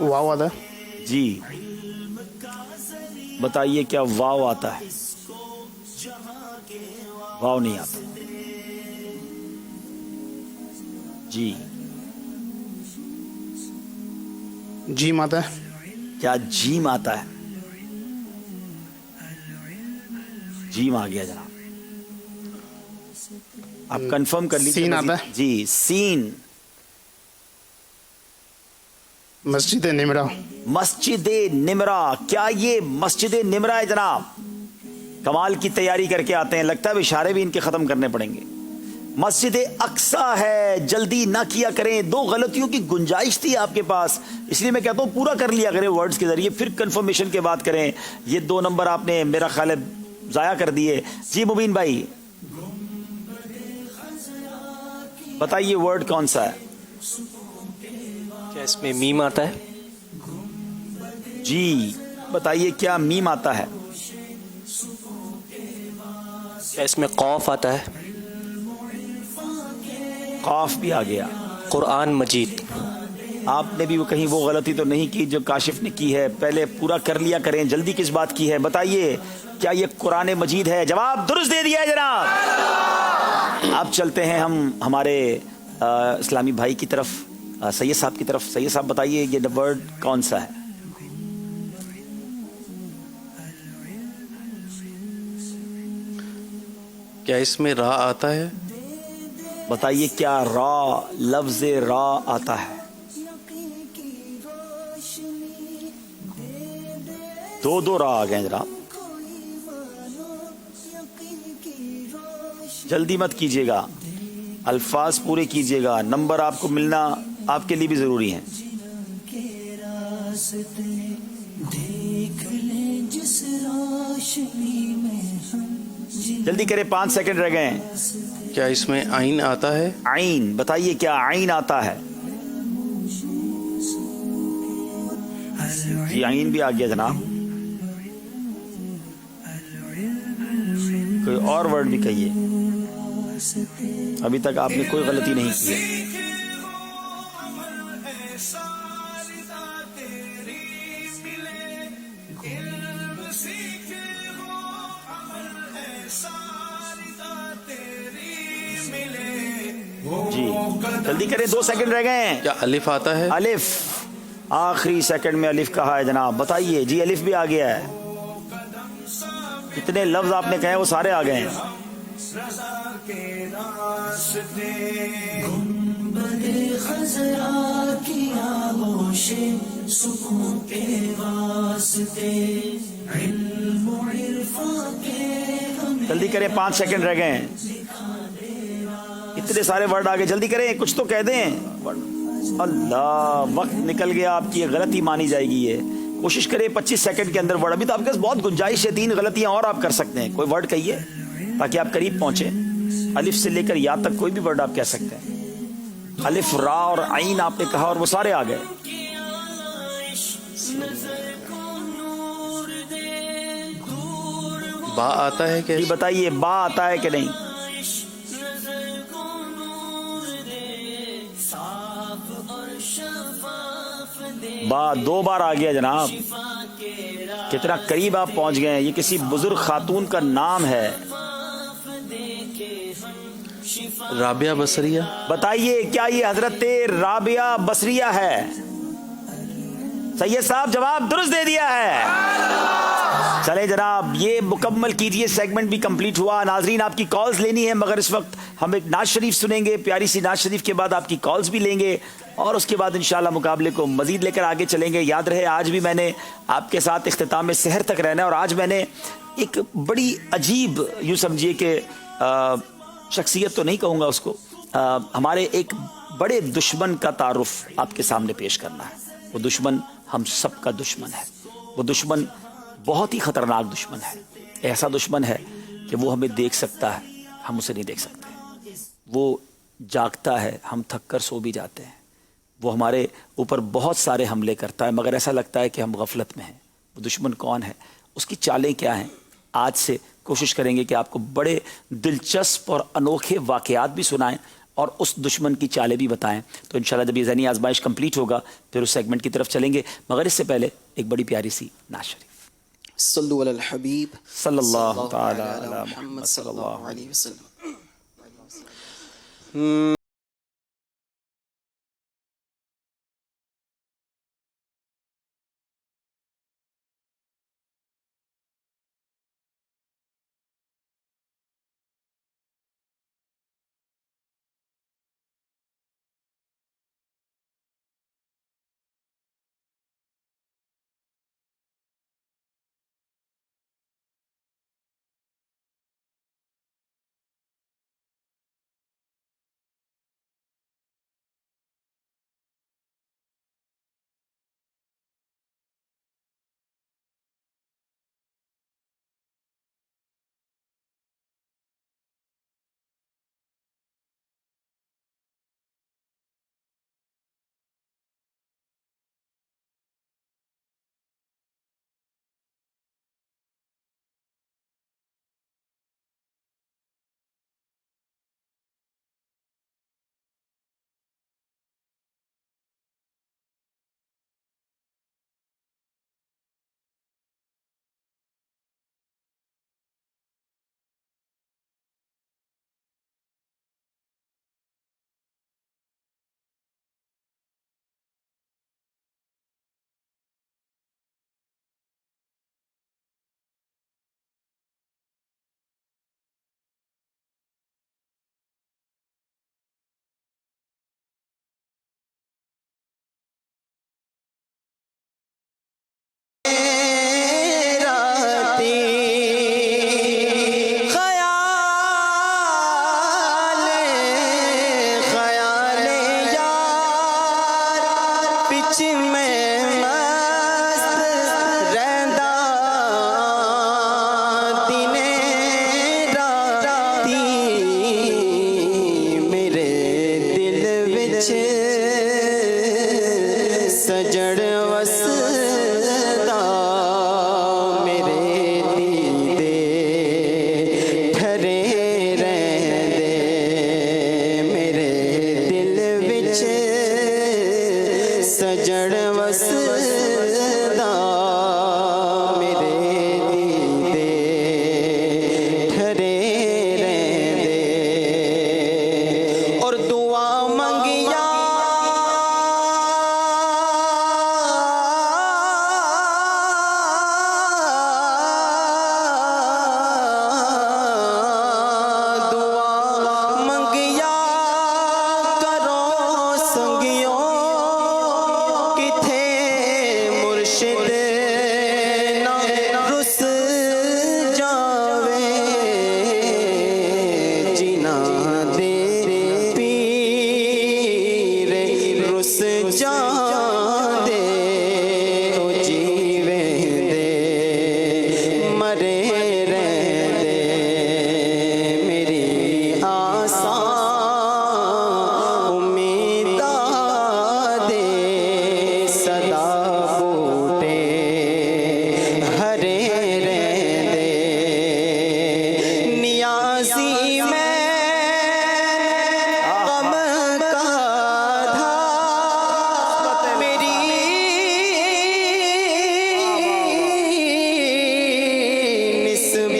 واو آتا. جی بتائیے کیا واو آتا ہے؟ واو نہیں آتا. جی جیم آتا ہے. کیا جیم آتا ہے؟ جیم آ گیا جناب, آپ کنفرم کر لیجیے. سین آتا ہے. جی سین. مسجد نمرہ. مسجد نمرہ. کیا یہ مسجد نمرہ ہے جناب؟ کمال کی تیاری کر کے آتے ہیں, لگتا ہے اشارے بھی ان کے ختم کرنے پڑیں گے. مسجد اقصا ہے, جلدی نہ کیا کریں. 2 غلطیوں کی گنجائش تھی آپ کے پاس, اس لیے میں کہتا ہوں پورا کر لیا کریں ورڈز کے ذریعے, پھر کنفرمیشن کے بعد کریں. یہ 2 نمبر آپ نے میرا خیال ہے ضائع کر دیے. جی مبین بھائی بتائیے ورڈ کون سا ہے؟ کیا اس میں میم آتا ہے؟ جی بتائیے کیا میم آتا ہے؟ کیا اس میں قوف آتا ہے؟ قاف بھی آ گیا. قرآن مجید. آپ نے بھی کہیں وہ غلطی تو نہیں کی جو کاشف نے کی ہے؟ پہلے پورا کر لیا کریں, جلدی کس بات کی ہے؟ بتائیے کیا یہ قرآن مجید ہے؟ جواب درست دے دیا ہے جناب. اب چلتے ہیں ہم ہمارے اسلامی بھائی کی طرف, سید صاحب کی طرف. سید صاحب بتائیے یہ ورڈ کون سا ہے؟ کیا اس میں را آتا ہے؟ بتائیے کیا را, لفظ را آتا ہے؟ 2 را آ گئے جناب, جلدی مت کیجیے گا, الفاظ پورے کیجیے گا. نمبر آپ کو ملنا آپ کے لیے بھی ضروری ہے. جلدی کرے, 5 سیکنڈ رہ گئے. کیا اس میں عین آتا ہے؟ عین, بتائیے کیا عین آتا ہے؟ جی عین بھی آ گیا جناب. کوئی اور ورڈ بھی کہیے, ابھی تک آپ نے کوئی غلطی نہیں کی ہے. جی جلدی کریں, 2 سیکنڈ رہ گئے ہیں. کیا الف آتا ہے؟ الف, آخری سیکنڈ میں الف کہا ہے جناب. بتائیے. جی الف بھی آ گیا ہے. جتنے لفظ آپ نے کہے وہ سارے آ گئے ہیں. جلدی کریں, 5 سیکنڈ رہ گئے ہیں. اتنے سارے ورڈ آگے, جلدی کریں, کچھ تو کہہ دیں. اللہ, وقت نکل گیا آپ کی, غلطی مانی جائے گی یہ. کوشش کریں 25 سیکنڈ کے اندر ورڈ, ابھی تو آپ کے پاس بہت گنجائش ہے, 3 غلطیاں اور آپ کر سکتے ہیں. کوئی ورڈ کہیے تاکہ آپ قریب پہنچیں. الف سے لے کر یا تک کوئی بھی ورڈ آپ کہہ سکتے ہیں. الف, را اور عین آپ نے کہا اور وہ سارے آ گئے. با آتا ہے کہ؟ بتائیے با آتا ہے کہ نہیں؟ با 2 بار آ گیا جناب. کتنا قریب آپ پہنچ گئے ہیں. یہ کسی بزرگ خاتون کا نام ہے. رابعہ بصریہ. بتائیے کیا یہ حضرت رابعہ بصریہ ہے؟ سید صاحب جواب درست دے دیا ہے. چلے جناب, یہ مکمل کیجئے, سیگمنٹ بھی کمپلیٹ ہوا. ناظرین آپ کی کالز لینی ہے, مگر اس وقت ہم ایک نعت شریف سنیں گے. پیاری سی نعت شریف کے بعد آپ کی کالز بھی لیں گے, اور اس کے بعد انشاءاللہ مقابلے کو مزید لے کر آگے چلیں گے. یاد رہے آج بھی میں نے آپ کے ساتھ اختتام سحر تک رہنا ہے, اور آج میں نے ایک بڑی عجیب, یوں سمجھیے کہ شخصیت تو نہیں کہوں گا اس کو, ہمارے ایک بڑے دشمن کا تعارف آپ کے سامنے پیش کرنا ہے. وہ دشمن ہم سب کا دشمن ہے. وہ دشمن بہت ہی خطرناک دشمن ہے. ایسا دشمن ہے کہ وہ ہمیں دیکھ سکتا ہے, ہم اسے نہیں دیکھ سکتے. وہ جاگتا ہے, ہم تھک کر سو بھی جاتے ہیں. وہ ہمارے اوپر بہت سارے حملے کرتا ہے, مگر ایسا لگتا ہے کہ ہم غفلت میں ہیں. وہ دشمن کون ہے, اس کی چالیں کیا ہیں, آج سے کوشش کریں گے کہ آپ کو بڑے دلچسپ اور انوکھے واقعات بھی سنائیں اور اس دشمن کی چالیں بھی بتائیں. تو انشاءاللہ جب یہ ذہنی آزمائش کمپلیٹ ہوگا پھر اس سیگمنٹ کی طرف چلیں گے, مگر اس سے پہلے ایک بڑی پیاری سی نعت شریف. صلو علی الحبیب صلی اللہ تعالی علی محمد صلی اللہ علیہ وسلم.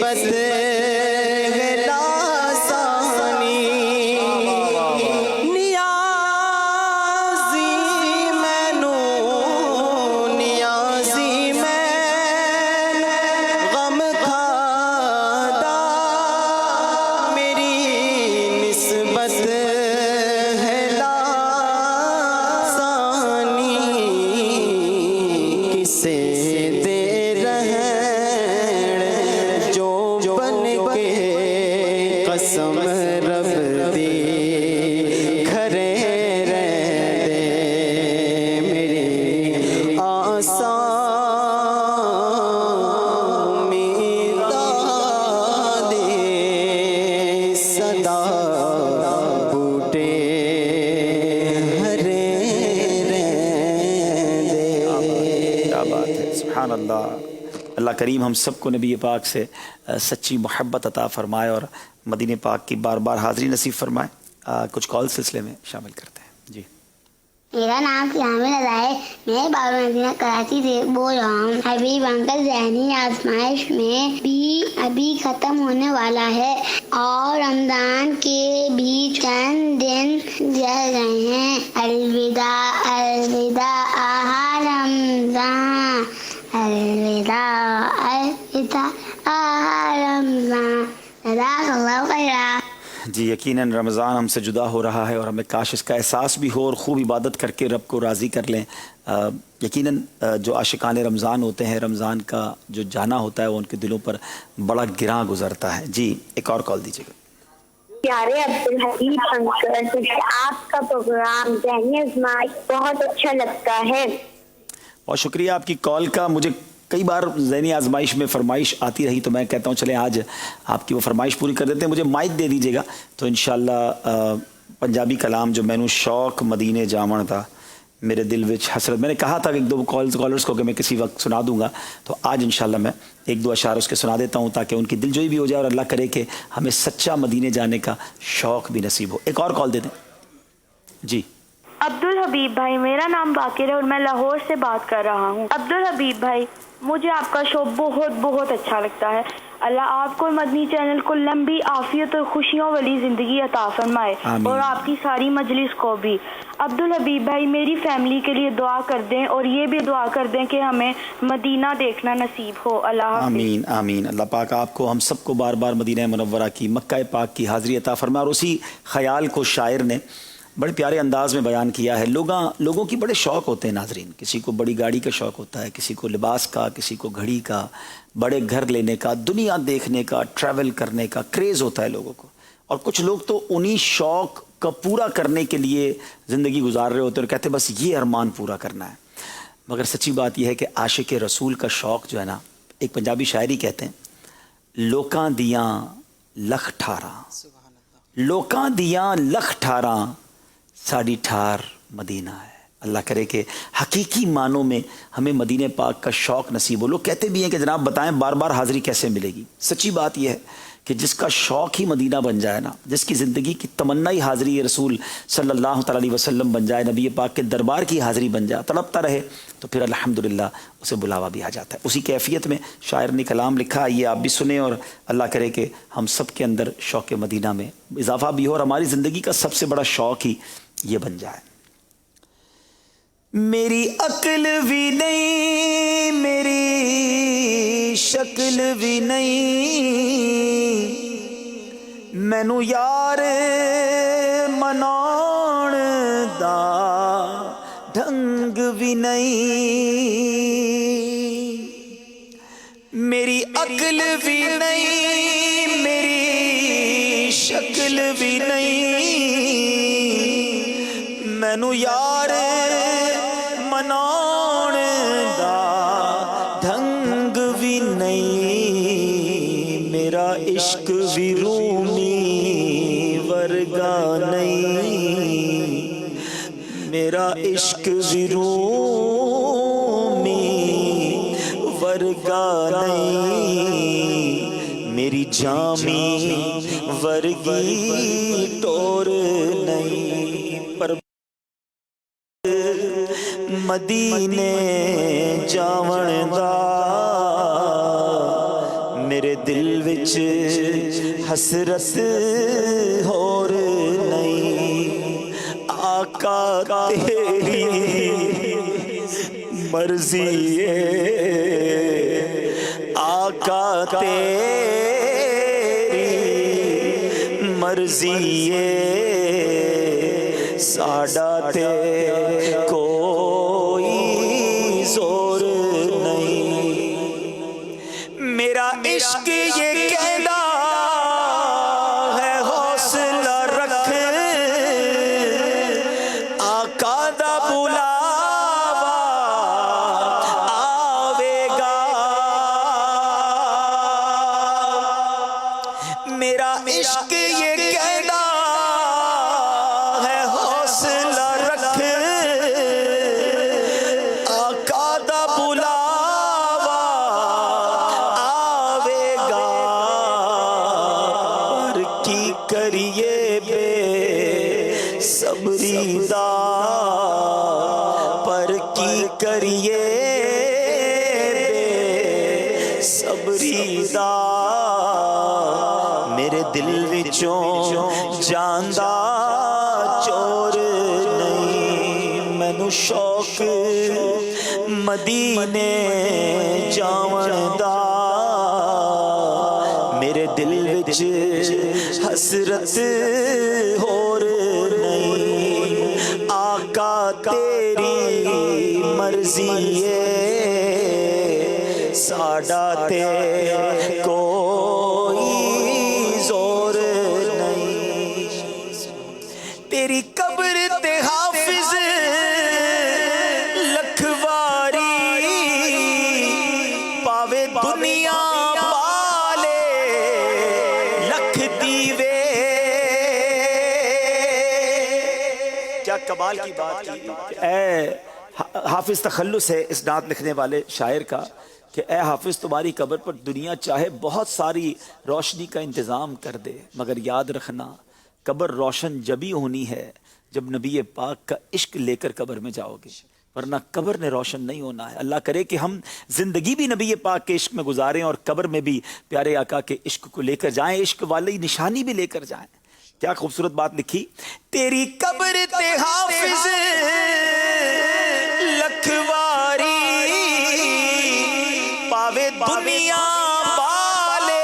نسبت ہے لاسانی نیازی مینو نیازی میں غم کھادا میری نسبت ہے لاسانی کسے دے رہن جو بن کے قسم رب دی گھرے رہ دے میری آسان امیداں دے صدا بوٹے ہرے رہ دے. کیا بات ہے، سبحان اللہ. اللہ کریم ہم سب کو نبی پاک سے سچی محبت عطا فرمائے اور مدینہ پاک کی بار بار حاضری نصیب فرمائے. کچھ کال سلسلے میں شامل کرتے ہیں. جی میرا نام قیام رضا ہے. میں باب مدینہ کراچی سے بول رہا ہوں. حبیب انکل ذہنی آزمائش میں بھی ابھی ختم ہونے والا ہے اور رمضان کے بھی چند دن رہ گئے ہیں. الوداع الوداع رمضان الوداع الوداع رمضان. جزاک اللہ خیرا. جی یقیناً رمضان ہم سے جدا ہو رہا ہے اور ہمیں کاش اس کا احساس بھی ہو اور خوب عبادت کر کے رب کو راضی کر لیں. یقیناً جو عاشقان رمضان ہوتے ہیں رمضان کا جو جانا ہوتا ہے وہ ان کے دلوں پر بڑا گراں گزرتا ہے. جی ایک اور کال دیجیے گا. پیارے عبدالحبیب انکل مجھے آپ کا پروگرام ذہنی آزمائش بہت اچھا لگتا ہے. بہت شکریہ آپ کی کال کا. مجھے کئی بار ذہنی آزمائش میں فرمائش آتی رہی تو میں کہتا ہوں چلیں آج آپ کی وہ فرمائش پوری کر دیتے ہیں. مجھے مائک دے دیجیے گا تو انشاءاللہ پنجابی کلام جو مینو شوق مدینے جاون تھا میرے دل وچ حسرت، میں نے کہا تھا کہ ایک دو کالرز کو کہ میں کسی وقت سنا دوں گا، تو آج انشاءاللہ میں ایک دو اشعار اس کے سنا دیتا ہوں تاکہ ان کی دل جوئی بھی ہو جائے اور اللہ کرے کہ ہمیں سچا مدینے جانے کا شوق بھی نصیب ہو. ایک اور کال دے دیں. جی عبدالحبیب بھائی، میرا نام باقر ہے اور میں لاہور سے بات کر رہا ہوں. عبدالحبیب بھائی، مجھے آپ کا شو بہت بہت اچھا لگتا ہے. اللہ آپ کو مدنی چینل کو لمبی عافیت اور خوشیوں والی زندگی عطا فرمائے اور آپ کی ساری مجلس کو بھی. عبدالحبیب بھائی، میری فیملی کے لیے دعا کر دیں اور یہ بھی دعا کر دیں کہ ہمیں مدینہ دیکھنا نصیب ہو. اللہ حافظ. آمین آمین. اللہ پاک آپ کو ہم سب کو بار بار مدینہ منورہ کی مکہ پاک کی حاضری عطا فرمائے. اور اسی خیال کو شاعر نے بڑے پیارے انداز میں بیان کیا ہے. لوگوں کی بڑے شوق ہوتے ہیں ناظرین. کسی کو بڑی گاڑی کا شوق ہوتا ہے، کسی کو لباس کا، کسی کو گھڑی کا، بڑے گھر لینے کا، دنیا دیکھنے کا، ٹریول کرنے کا کریز ہوتا ہے لوگوں کو. اور کچھ لوگ تو انہی شوق کا پورا کرنے کے لیے زندگی گزار رہے ہوتے ہیں اور کہتے ہیں بس یہ ارمان پورا کرنا ہے. مگر سچی بات یہ ہے کہ عاشق رسول کا شوق جو ہے نا، ایک پنجابی شاعری کہتے ہیں لوکاں دیاں لکھ ٹھاراں، لوکاں دیاں لکھ ٹھاراں ساڑی ٹھار مدینہ ہے. اللہ کرے کہ حقیقی معنوں میں ہمیں مدینہ پاک کا شوق نصیب ہو. لوگ کہتے بھی ہیں کہ جناب بتائیں بار بار حاضری کیسے ملے گی. سچی بات یہ ہے کہ جس کا شوق ہی مدینہ بن جائے نا، جس کی زندگی کی تمنا ہی حاضری رسول صلی اللہ تعالی علیہ وسلم بن جائے، نبی پاک کے دربار کی حاضری بن جائے، تڑپتا رہے، تو پھر الحمدللہ اسے بلاوا بھی آ جاتا ہے. اسی کیفیت میں شاعر نے کلام لکھا، یہ آپ بھی سنیں اور اللہ کرے کہ ہم سب کے اندر شوق مدینہ میں اضافہ بھی ہو اور ہماری زندگی کا سب سے بڑا شوق ہی یہ بن جائے. میری عقل بھی نہیں، میری شکل بھی نہیں، مینو یار مناؤن دا ڈھنگ بھی نہیں. میری عقل بھی نہیں، میری شکل بھی نہیں، مینو یار مناؤن دا ڈھنگ بھی نہیں. میرا عشق بھی رومی ورگا نہیں، میرا عشق بھی رومی ورگا نہیں. میری جامی ورگی ٹور نہیں، پر مدینے جاون دا میرے دل وچ حسرت ہور نہیں آقا تیری مرضی ہے آقا تیری مرضی ہے ساڈا تے کوئی زور نہیں میرا عشق یہ کہنا ہے حوصلہ رکھ آقا دا بلاوا آوے گا میرا عشق یہ کہنا ہے حوصلہ رکھ آقا دا بلاوا آوے گا پر کی کریے بے صبری دا پر کی کریے بے صبری دا میرے دل وچوں جاندا چور نہیں مینوں شوق مدینے جاون دا میرے دل وچ حسرت ہور نہیں آقا تیری مرضی ہے ساڈا تے کوئی زور نہیں تیری قبر تے حافظ لکھواری پاوے دنیا پالے لکھ دیوے کیا کمال کی بات کی اے حافظ تخلص ہے اس نعت لکھنے والے شاعر کا کہ اے حافظ تمہاری قبر پر دنیا چاہے بہت ساری روشنی کا انتظام کر دے مگر یاد رکھنا قبر روشن جبھی ہونی ہے جب نبی پاک کا عشق لے کر قبر میں جاؤ گے ورنہ قبر نے روشن نہیں ہونا ہے اللہ کرے کہ ہم زندگی بھی نبی پاک کے عشق میں گزاریں اور قبر میں بھی پیارے آقا کے عشق کو لے کر جائیں عشق والی نشانی بھی لے کر جائیں کیا خوبصورت بات لکھی تیری قبر تے حافظ لکھواری پاوے دنیا والے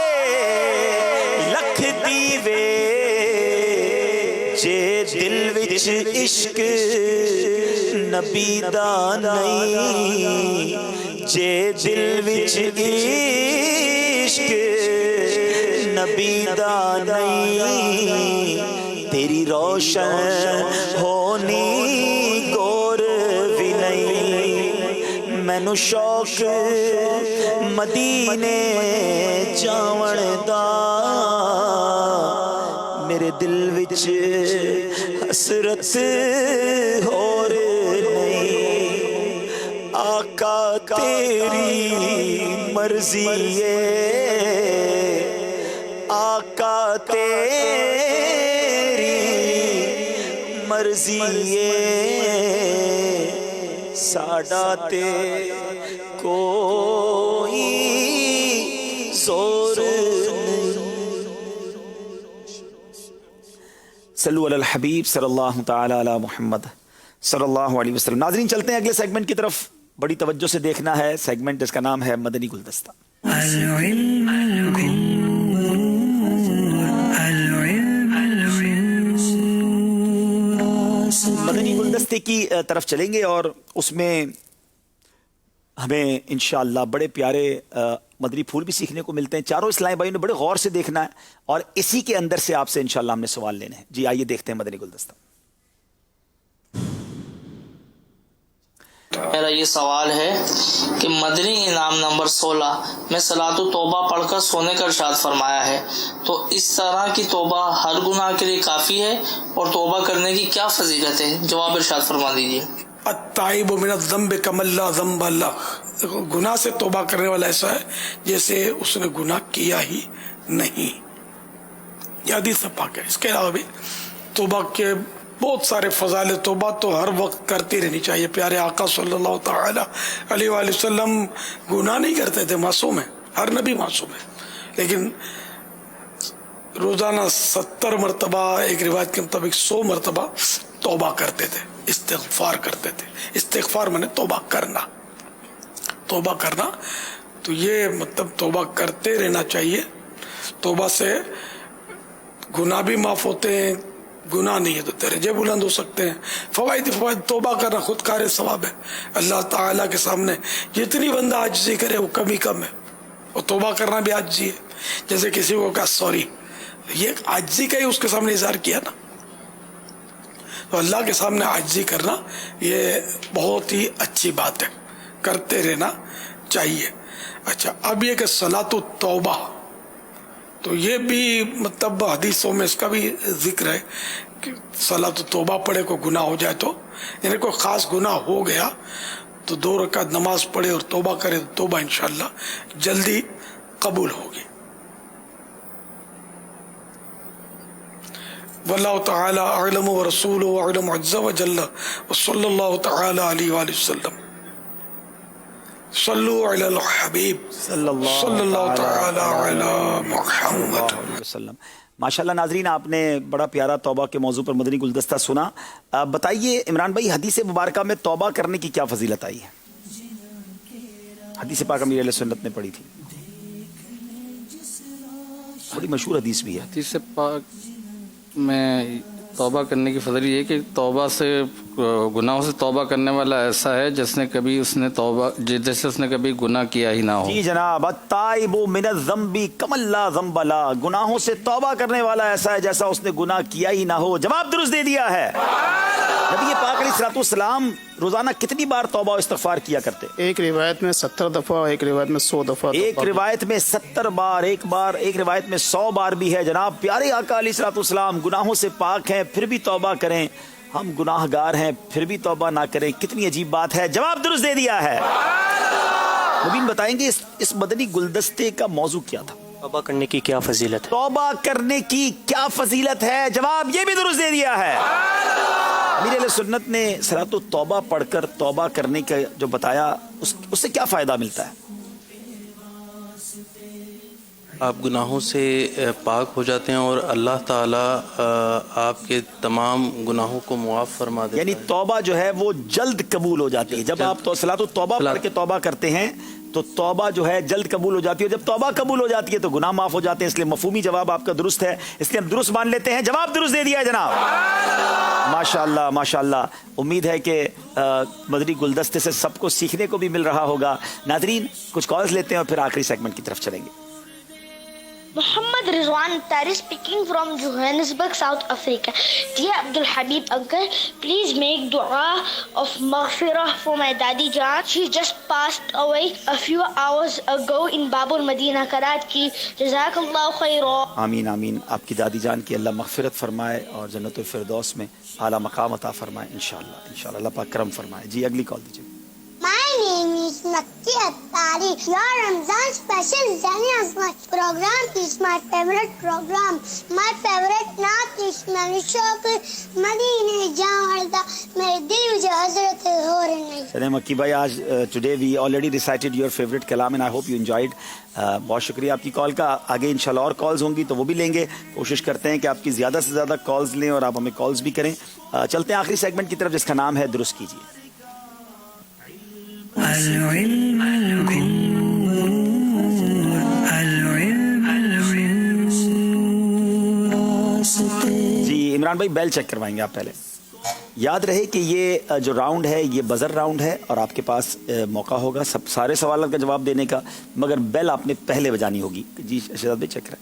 لکھ دیوے جے دل وچ عشق نبی دا نہیں جے دل وچ عشق نبی دا نہیں تیری روشن ہونی گور بھی نہیں مینوں شوق مدینے جاون دا میرے دل وچ حسرت ہور نہیں آقا تیری مرضی ہے آقا تیری مرضی ہے ساڈا تے کوئی زور صلو علی الحبیب صلی اللہ تعالی علی محمد صلی اللہ علیہ وسلم ناظرین چلتے ہیں اگلے سیگمنٹ کی طرف بڑی توجہ سے دیکھنا ہے سیگمنٹ جس کا نام ہے مدنی گلدستہ مدنی گلدستے کی طرف چلیں گے اور اس میں ہمیں انشاءاللہ بڑے پیارے مدنی پھول بھی سیکھنے کو ملتے ہیں چاروں اسلامی بھائیوں نے بڑے غور سے دیکھنا ہے اور اسی کے اندر سے آپ سے انشاءاللہ ہم نے سوال لینے ہیں جی آئیے دیکھتے ہیں مدنی گلدستہ میرا یہ سوال ہے کہ مدنی انعام نمبر 16 میں صلاۃ التوبہ پڑھ کر سونے کا ارشاد فرمایا ہے تو اس طرح کی توبہ ہر گناہ کے لیے کافی ہے اور توبہ کرنے کی کیا فضیلت ہے جواب ارشاد فرما دیجیے التائب من الذنب کمن لا ذنب له دیکھو گناہ سے توبہ کرنے والا ایسا ہے جیسے اس نے گناہ کیا ہی نہیں یہ حدیث پاک ہے اس کے علاوہ بھی توبہ کے بہت سارے فضائل توبہ تو ہر وقت کرتی رہنی چاہیے پیارے آقا صلی اللہ تعالی علیہ وآلہ وسلم گناہ نہیں کرتے تھے معصوم ہے ہر نبی معصوم ہے لیکن روزانہ 70 مرتبہ، ایک روایت کے مطابق 100 مرتبہ توبہ کرتے تھے، استغفار کرتے تھے. استغفار مانے توبہ کرنا. توبہ کرنا تو یہ مطلب توبہ کرتے رہنا چاہیے. توبہ سے گناہ بھی معاف ہوتے ہیں، گناہ نہیں ہے تو درجے بلند ہو سکتے ہیں. فوائد توبہ کرنا خود کار ثواب ہے. اللہ تعالیٰ کے سامنے جتنی بندہ عاجزی کرے وہ کم ہی کم ہے، اور توبہ کرنا بھی عاجزی ہے. جیسے کسی کو کہا سوری، یہ عاجزی کا ہی اس کے سامنے اظہار کیا نا. تو اللہ کے سامنے عاجزی کرنا یہ بہت ہی اچھی بات ہے، کرتے رہنا چاہیے. اچھا، اب یہ کہ صلاۃ التوبہ، تو یہ بھی مطلب حدیثوں میں اس کا بھی ذکر ہے کہ صلاۃ التوبہ پڑھے کو گناہ ہو جائے تو، یعنی کوئی خاص گناہ ہو گیا تو 2 رکعت نماز پڑھے اور توبہ کرے تو توبہ انشاءاللہ جلدی قبول ہوگی. واللہ تعالی اعلم ورسولہ اعلم عز وجل وصلی اللہ تعالی علیہ وآلہ وسلم. صلو علی الحبیب صلی اللہ تعالی علی محمد وسلم. ماشاءاللہ ناظرین، آپ نے بڑا پیارا توبہ کے موضوع پر مدنی گلدستہ سنا. بتائیے عمران بھائی، حدیث مبارکہ میں توبہ کرنے کی کیا فضیلت آئی ہے؟ حدیث پاک امیر علیہ سنت نے پڑھی تھی، بڑی مشہور حدیث بھی ہے. حدیث پاک میں توبہ کرنے کی فضل یہ ہے کہ توبہ سے، گناہوں سے توبہ کرنے والا ایسا ہے جیسے اس نے کبھی گناہ کیا ہی نہ ہو. جی جناب، التائب من الذنب کمن لا ذنب له، گناہوں سے توبہ کرنے والا ایسا ہے جیسا اس نے گناہ کیا ہی نہ ہو. جواب درست دے دیا ہے. نبی پاک علیہ الصلوۃ والسلام روزانہ کتنی بار توبہ و استغفار کیا کرتے؟ ایک روایت میں 70 دفعہ، ایک روایت میں 100 دفعہ. ایک روایت میں 70 بار، ایک روایت میں 100 بار بھی ہے. جناب پیارے آقا علیہ الصلوۃ والسلام گناہوں سے پاک ہیں پھر بھی توبہ کریں. ہم گناہ گار ہیں پھر بھی توبہ نہ کریں، کتنی عجیب بات ہے. جواب درست دے دیا ہے. مبین بتائیں گے اس مدنی گلدستے کا موضوع کیا تھا؟ توبہ کرنے کی کیا فضیلت ہے؟ توبہ کرنے کی کیا فضیلت ہے؟ جواب یہ بھی درست دے دیا ہے. امیر علیہ سنت نے صلاۃ التوبہ پڑھ کر توبہ کرنے کا جو بتایا، اس سے کیا فائدہ ملتا ہے؟ آپ گناہوں سے پاک ہو جاتے ہیں اور اللہ تعالیٰ آپ کے تمام گناہوں کو معاف فرما دیتا ہے. یعنی توبہ جو ہے وہ جلد قبول ہو جاتی ہے. جب آپ صلاۃ التوبہ پڑھ کے توبہ کرتے ہیں تو توبہ جو ہے جلد قبول ہو جاتی ہے. جب توبہ قبول ہو جاتی ہے تو گناہ معاف ہو جاتے ہیں. اس لیے مفہومی جواب آپ کا درست ہے، اس لیے ہم درست مان لیتے ہیں. جواب درست دے دیا ہے جناب. ماشاءاللہ ماشاءاللہ. امید ہے کہ مدنی گلدستے سے سب کو سیکھنے کو بھی مل رہا ہوگا. ناظرین کچھ کالز لیتے ہیں اور پھر آخری سیگمنٹ کی طرف چلیں گے. Muhammad Rizwan Tari speaking from Johannesburg, South Africa. Dear Abdul Habib uncle, please make dua of maghfirah for my daddy Jaan. She just passed away a few hours ago in Babul Madina, Karachi. Jazakallahu khairan. آمین آمین. آپ کی دادی جان کی اللہ مغفرت فرمائے اور جنت الفردوس میں اعلیٰ مقام عطا فرمائے انشاءاللہ. اللہ پاک کرم فرمائے. جی اگلی کال دیجیے. My name is Makki Attari. Your Ramzan special Zaniya program is my favorite program. My favorite naat is Manishok Madine Jawarda. Mere dil jo Hazrat ho rahe. چلیں مکی بھائی، آج today we already recited your favorite کلام and I hope you enjoyed. بہت شکریہ آپ کی کال کا. آگے انشاءاللہ اور کالز ہوں گی تو وہ بھی لیں گے. کوشش کرتے ہیں کہ آپ کی زیادہ سے زیادہ کالز لیں اور آپ ہمیں کالز بھی کریں. چلتے ہیں آخری سیگمنٹ کی طرف جس کا نام ہے درست کیجیے. جی عمران بھائی بیل چیک کروائیں گے آپ پہلے. یاد رہے کہ یہ جو راؤنڈ ہے یہ بزر راؤنڈ ہے اور آپ کے پاس موقع ہوگا سارے سوالات کا جواب دینے کا، مگر بیل آپ نے پہلے بجانی ہوگی. جی شہزاد بھائی چیک کریں.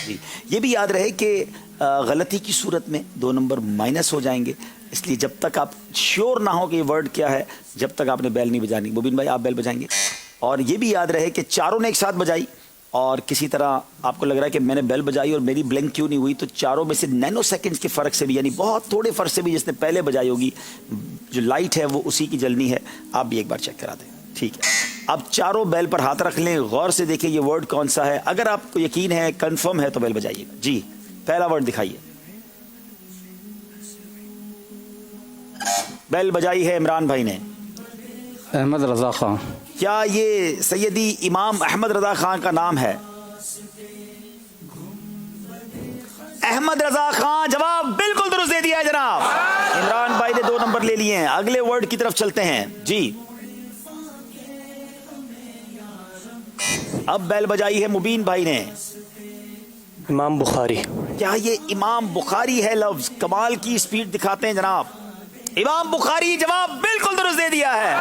جی یہ بھی یاد رہے کہ غلطی کی صورت میں 2 نمبر مائنس ہو جائیں گے، اس لیے جب تک آپ شیور نہ ہو کہ یہ ورڈ کیا ہے جب تک آپ نے بیل نہیں بجانی. مبین بھائی آپ بیل بجائیں گے. اور یہ بھی یاد رہے کہ چاروں نے ایک ساتھ بجائی اور کسی طرح آپ کو لگ رہا ہے کہ میں نے بیل بجائی اور میری بلنک کیوں نہیں ہوئی، تو چاروں میں سے نینو سیکنڈز کے فرق سے بھی، یعنی بہت تھوڑے فرق سے بھی جس نے پہلے بجائی ہوگی جو لائٹ ہے وہ اسی کی جلنی ہے. آپ بھی ایک بار چیک کرا دیں. ٹھیک ہے، اب چاروں بیل پر ہاتھ رکھ لیں، غور سے دیکھیں یہ ورڈ کون سا ہے. اگر آپ کو یقین ہے کنفرم ہے تو بیل بجائیے گا. جی پہلا ورڈ دکھائیے. بیل بجائی ہے عمران بھائی نے. احمد رضا خان. کیا یہ سیدی امام احمد رضا خان کا نام ہے؟ احمد رضا خان جواب بالکل درست دے دیا ہے جناب. عمران بھائی نے 2 نمبر لے لیے ہیں. اگلے ورڈ کی طرف چلتے ہیں جی. اب بیل بجائی ہے مبین بھائی نے. امام بخاری. کیا یہ امام بخاری ہے لفظ؟ کمال کی سپیڈ دکھاتے ہیں جناب. امام بخاری جواب بالکل درست دے دیا ہے.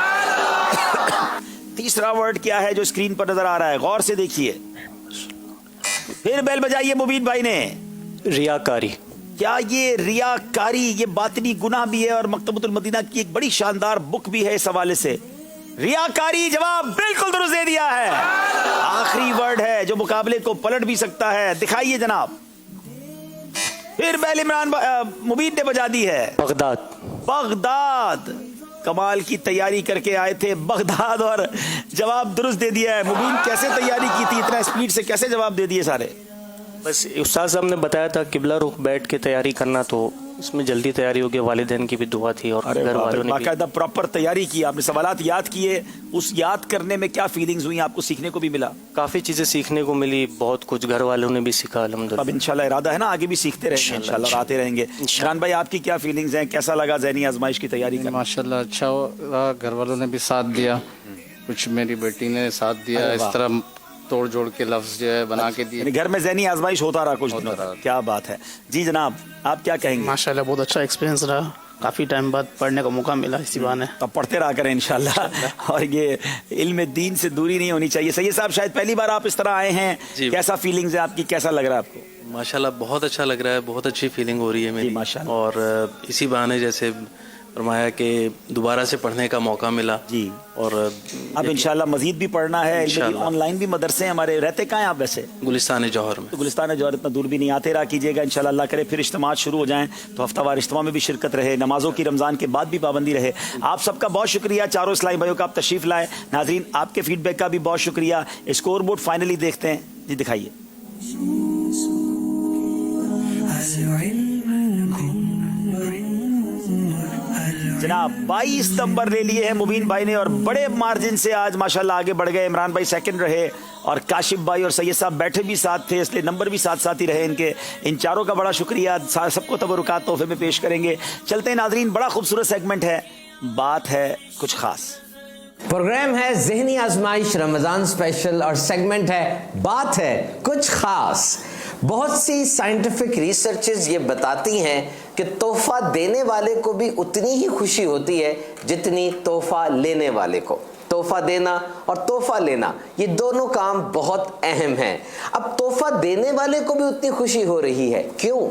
تیسرا ورڈ کیا ہے جو اسکرین پر نظر آ رہا ہے؟ غور سے دیکھیے. پھر بیل بجائیے مبین بھائی نے. ریاکاری. کیا یہ ریاکاری یہ باطنی گناہ بھی ہے اور مکتبۃ المدینہ کی ایک بڑی شاندار بک بھی ہے اس حوالے سے؟ ریاکاری جواب بالکل درست دے دیا ہے. آخری ورڈ ہے جو مقابلے کو پلٹ بھی سکتا ہے. دکھائیے جناب. پھر بیل عمران مبین نے بجا دی ہے. بغداد. بغداد. کمال کی تیاری کر کے آئے تھے بغداد اور جواب درست دے دیا ہے. مبین کیسے تیاری کی تھی؟ اتنا اسپیڈ سے کیسے جواب دے دیے سارے؟ بس استاد صاحب نے بتایا تھا قبلہ رخ بیٹھ کے تیاری کرنا تو اس میں جلدی تیاری ہو گئی. والدین کی بھی دعا تھی اور گھر والوں نے باقاعدہ پراپر تیاری کی. آپ نے سوالات یاد کیے. اس یاد کرنے میں کیا فیلنگز ہوئی؟ آپ کو سیکھنے کو بھی ملا؟ کافی چیزیں سیکھنے کو ملی. بہت کچھ گھر والوں نے بھی سیکھا الحمدللہ. اب انشاءاللہ ارادہ ہے نا آگے بھی سیکھتے رہیں گے انشاءاللہ اور آتے رہیں گے. شان بھائی آپ کی کیا فیلنگز ہیں؟ کیسا لگا ذہنی آزمائش کی تیاری کرنا؟ ماشاءاللہ اچھا ہوا. گھر والوں نے بھی ساتھ دیا, کچھ میری بیٹی نے ساتھ دیا. اس طرح توڑ جوڑ کے لفظ جو ہے بنا کے دیے. گھر میں ذہنی آزمائش ہوتا رہا کچھ دنوں. کیا بات ہے. جی جناب آپ کیا کہیں گے؟ ماشاءاللہ بہت اچھا ایکسپیرینس رہا. کافی ٹائم بعد پڑھنے کا موقع ملا اسی بہانے. اب پڑھتے رہا کریں انشاءاللہ. اور یہ علم دین سے دوری نہیں ہونی چاہیے. سید صاحب شاید پہلی بار آپ اس طرح آئے ہیں. کیسا فیلنگز ہے آپ کی؟ کیسا لگ رہا ہے آپ کو؟ ماشاءاللہ بہت اچھا لگ رہا ہے. بہت اچھی فیلنگ ہو رہی ہے میری. اور اسی بہانے جیسے فرمایا کہ دوبارہ سے پڑھنے کا موقع ملا. جی. اور اب انشاءاللہ مزید بھی پڑھنا ہے. آن لائن بھی مدرسے ہمارے. رہتے کہاں ہیں آپ ویسے؟ گلستان جوہر میں. تو گلستان جوہر اتنا دور بھی نہیں. آتے رہا کیجیے گا انشاءاللہ. اللہ کرے پھر اجتماعات شروع ہو جائیں تو ہفتہ وار اجتماع میں بھی شرکت رہے. نمازوں کی رمضان کے بعد بھی پابندی رہے. آپ سب کا بہت شکریہ. چاروں اسلامی بھائیوں کا آپ تشریف لائے. ناظرین آپ کے فیڈ بیک کا بھی بہت شکریہ. اسکور بورڈ فائنلی دیکھتے ہیں. جی دکھائیے. جناب 22 نمبر لے لیے ہیں مبین بھائی نے اور بڑے مارجن سے آج ماشاءاللہ آگے بڑھ گئے. عمران بھائی سیکنڈ رہے اور کاشف بھائی اور سید صاحب بیٹھے بھی ساتھ تھے اس لیے نمبر بھی ساتھ ساتھ ہی رہے ان کے. ان چاروں کا بڑا شکریہ. سب کو تبرکات تحفے میں پیش کریں گے. چلتے ہیں ناظرین. بڑا خوبصورت سیگمنٹ ہے. بات ہے کچھ خاص. پروگرام ہے ذہنی آزمائش رمضان اسپیشل اور سیگمنٹ ہے بات ہے کچھ خاص. بہت سی سائنٹیفک ریسرچز یہ بتاتی ہیں کہ تحفہ دینے والے کو بھی اتنی ہی خوشی ہوتی ہے جتنی تحفہ لینے والے کو. تحفہ دینا اور تحفہ لینا یہ دونوں کام بہت اہم ہیں. اب تحفہ دینے والے کو بھی اتنی خوشی ہو رہی ہے. کیوں؟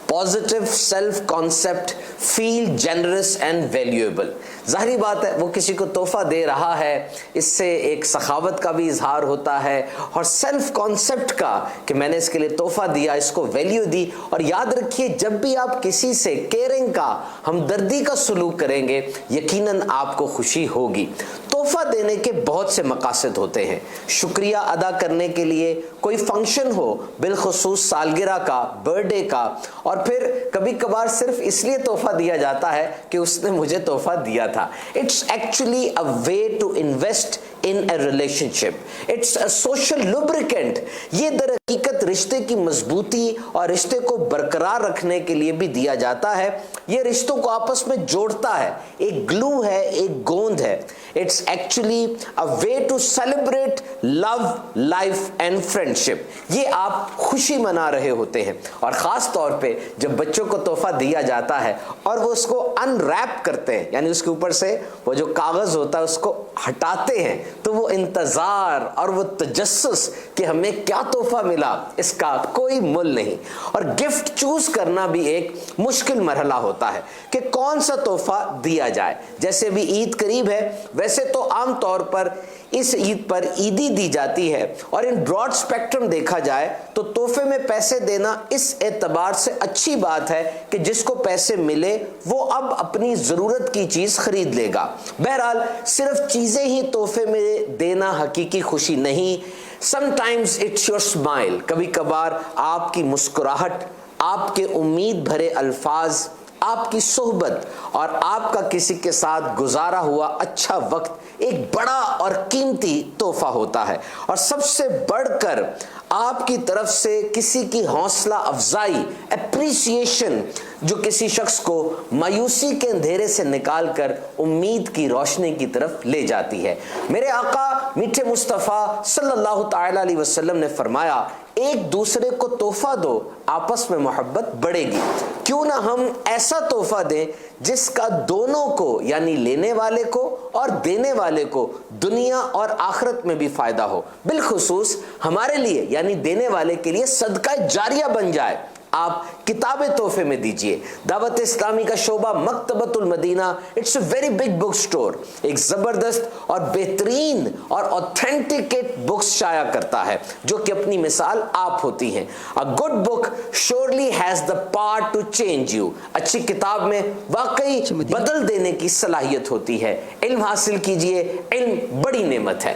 Positive self concept feel generous and valuable. ظاہری بات ہے وہ کسی کو تحفہ دے رہا ہے, اس سے ایک سخاوت کا بھی اظہار ہوتا ہے اور سیلف کانسیپٹ کا کہ میں نے اس کے لیے تحفہ دیا, اس کو ویلیو دی. اور یاد رکھیے جب بھی آپ کسی سے کیئرنگ کا ہمدردی کا سلوک کریں گے یقیناً آپ کو خوشی ہوگی. تحفہ دینے کے بہت سے مقاصد ہوتے ہیں. شکریہ ادا کرنے کے لیے, کوئی فنکشن ہو بالخصوص سالگرہ کا, برتھ ڈے کا, اور پھر کبھی کبھار صرف اس لیے تحفہ دیا جاتا ہے کہ اس نے مجھے تحفہ دیا تھا. It's actually a way to invest in a relationship. It's a social lubricant. یہ در حقیقت رشتے کی مضبوطی اور رشتے کو برقرار رکھنے کے لیے بھی دیا جاتا ہے. یہ رشتوں کو آپس میں جوڑتا ہے. ایک گلو ہے, ایک گوند ہے. It's actually a way to celebrate love, life and friendship. یہ آپ خوشی منا رہے ہوتے ہیں اور خاص طور پہ جب بچوں کو تحفہ دیا جاتا ہے اور وہ اس کو ان ریپ کرتے ہیں, یعنی اس کے اوپر سے وہ جو کاغذ ہوتا ہے اس کو ہٹاتے ہیں, تو وہ انتظار اور وہ تجسس کہ ہمیں کیا تحفہ ملا اس کا کوئی مول نہیں. اور گفٹ چوز کرنا بھی ایک مشکل مرحلہ ہوتا ہے کہ کون سا تحفہ دیا جائے. جیسے بھی عید قریب ہے ویسے تو عام طور پر اس عید پر عیدی دی جاتی ہے اور ان براڈ اسپیکٹرم دیکھا جائے تو تحفے میں پیسے دینا اس اعتبار سے اچھی بات ہے کہ جس کو پیسے ملے وہ اب اپنی ضرورت کی چیز خرید لے گا. بہرحال صرف چیزیں ہی تحفے میں دینا حقیقی خوشی نہیں. Sometimes it's your smile. کبھی کبھار آپ کی مسکراہٹ, آپ کے امید بھرے الفاظ, آپ کی صحبت اور آپ کا کسی کے ساتھ گزارا ہوا اچھا وقت ایک بڑا اور قیمتی تحفہ ہوتا ہے، اور سب سے بڑھ کر آپ کی طرف سے کسی کی حوصلہ افزائی، اپریسیشن، جو کسی شخص کو مایوسی کے اندھیرے سے نکال کر امید کی روشنی کی طرف لے جاتی ہے۔ میرے آقا میٹھے مصطفیٰ صلی اللہ تعالی علیہ وسلم نے فرمایا، ایک دوسرے کو تحفہ دو، آپس میں محبت بڑھے گی۔ کیوں نہ ہم ایسا تحفہ دیں جس کا دونوں کو، یعنی لینے والے کو اور دینے والے کو، دنیا اور آخرت میں بھی فائدہ ہو، بالخصوص ہمارے لیے یعنی دینے والے کے لیے صدقہ جاریہ بن جائے۔ آپ کتابیں تحفے میں دیجئے۔ دعوت اسلامی کا شعبہ مکتبۃ المدینہ، it's a very big book store, ایک زبردست اور بہترین اور اوتھینٹیکیٹ بکس شائع کرتا ہے جو کہ اپنی مثال آپ ہوتی ہیں۔ A good book surely has the power to change you۔ اچھی کتاب میں واقعی بدل دینے کی صلاحیت ہوتی ہے۔ علم حاصل کیجئے، علم بڑی نعمت ہے۔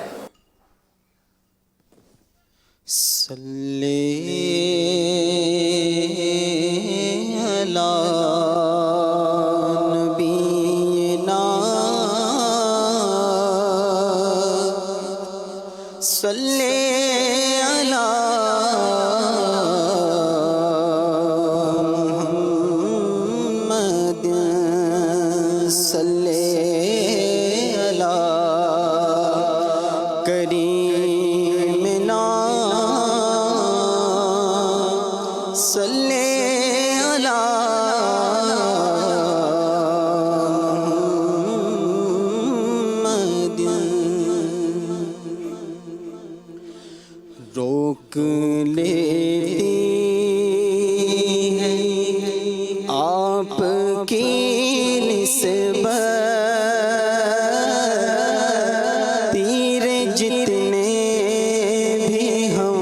صلی علی نبینا صلی علی محمد صلی علی کریمنا صلی علی محمد۔ روک لیتی ہے آپ کی نسبت تیر جتنے بھی ہم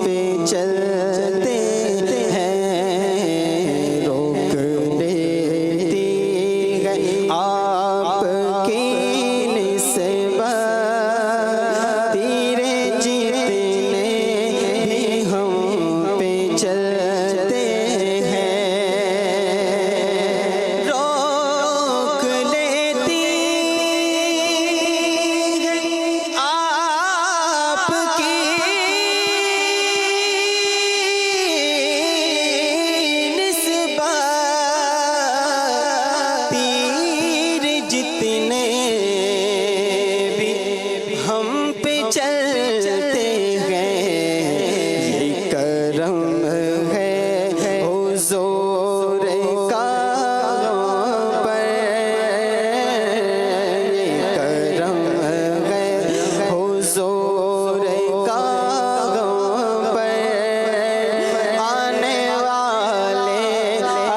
پہ چلتے ہیں، روک لیتی ہے آپ کی نسبت تیر جتنے بھی ہم پہ چلتے ہیں، روک لیتی ہے آپ کی نسبت تیر جتنے بھی ہم پہ چلتے ہیں، یہ کرم ہے حضور کا ہم پر، یہ کرم ہے حضور کا ہم پر، آنے والے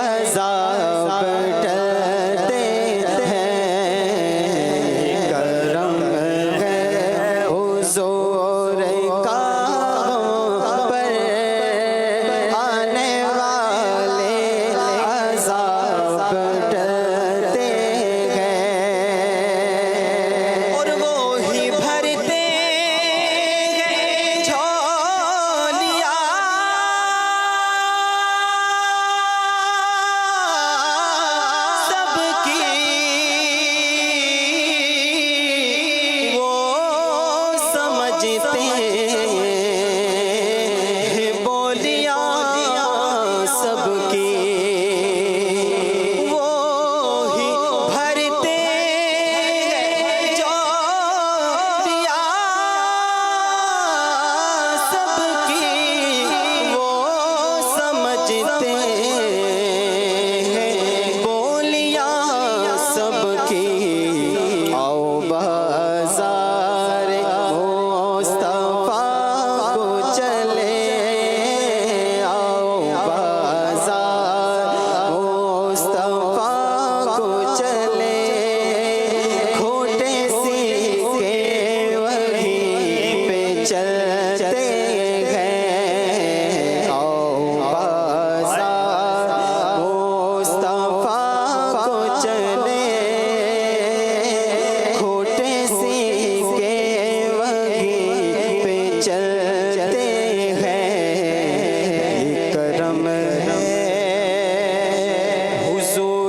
عذاب ٹلتے ہیں، یہ کرم ہے حضور کا ہم پر، آنے والے عذاب ٹلتے ہیں، اور وہی بھرتے ہیں جھولیاں سب کی، وہ سمجھتے ہیں بولیاں سب کی، وہی بھرتے ہیں جھولیاں سب کی، وہ سمجھتے ہیں بولیاں سب کی، آؤ بازار مصطفیٰ کو چلے، آؤ بازار مصطفیٰ کو چلے، کھوٹے سکے وہیں پہ چلتے ہیں، آؤ بازار مصطفیٰ کو چلے، کھوٹے سکے وہیں پہ چلتے ہیں، یہ کرم ہے حضور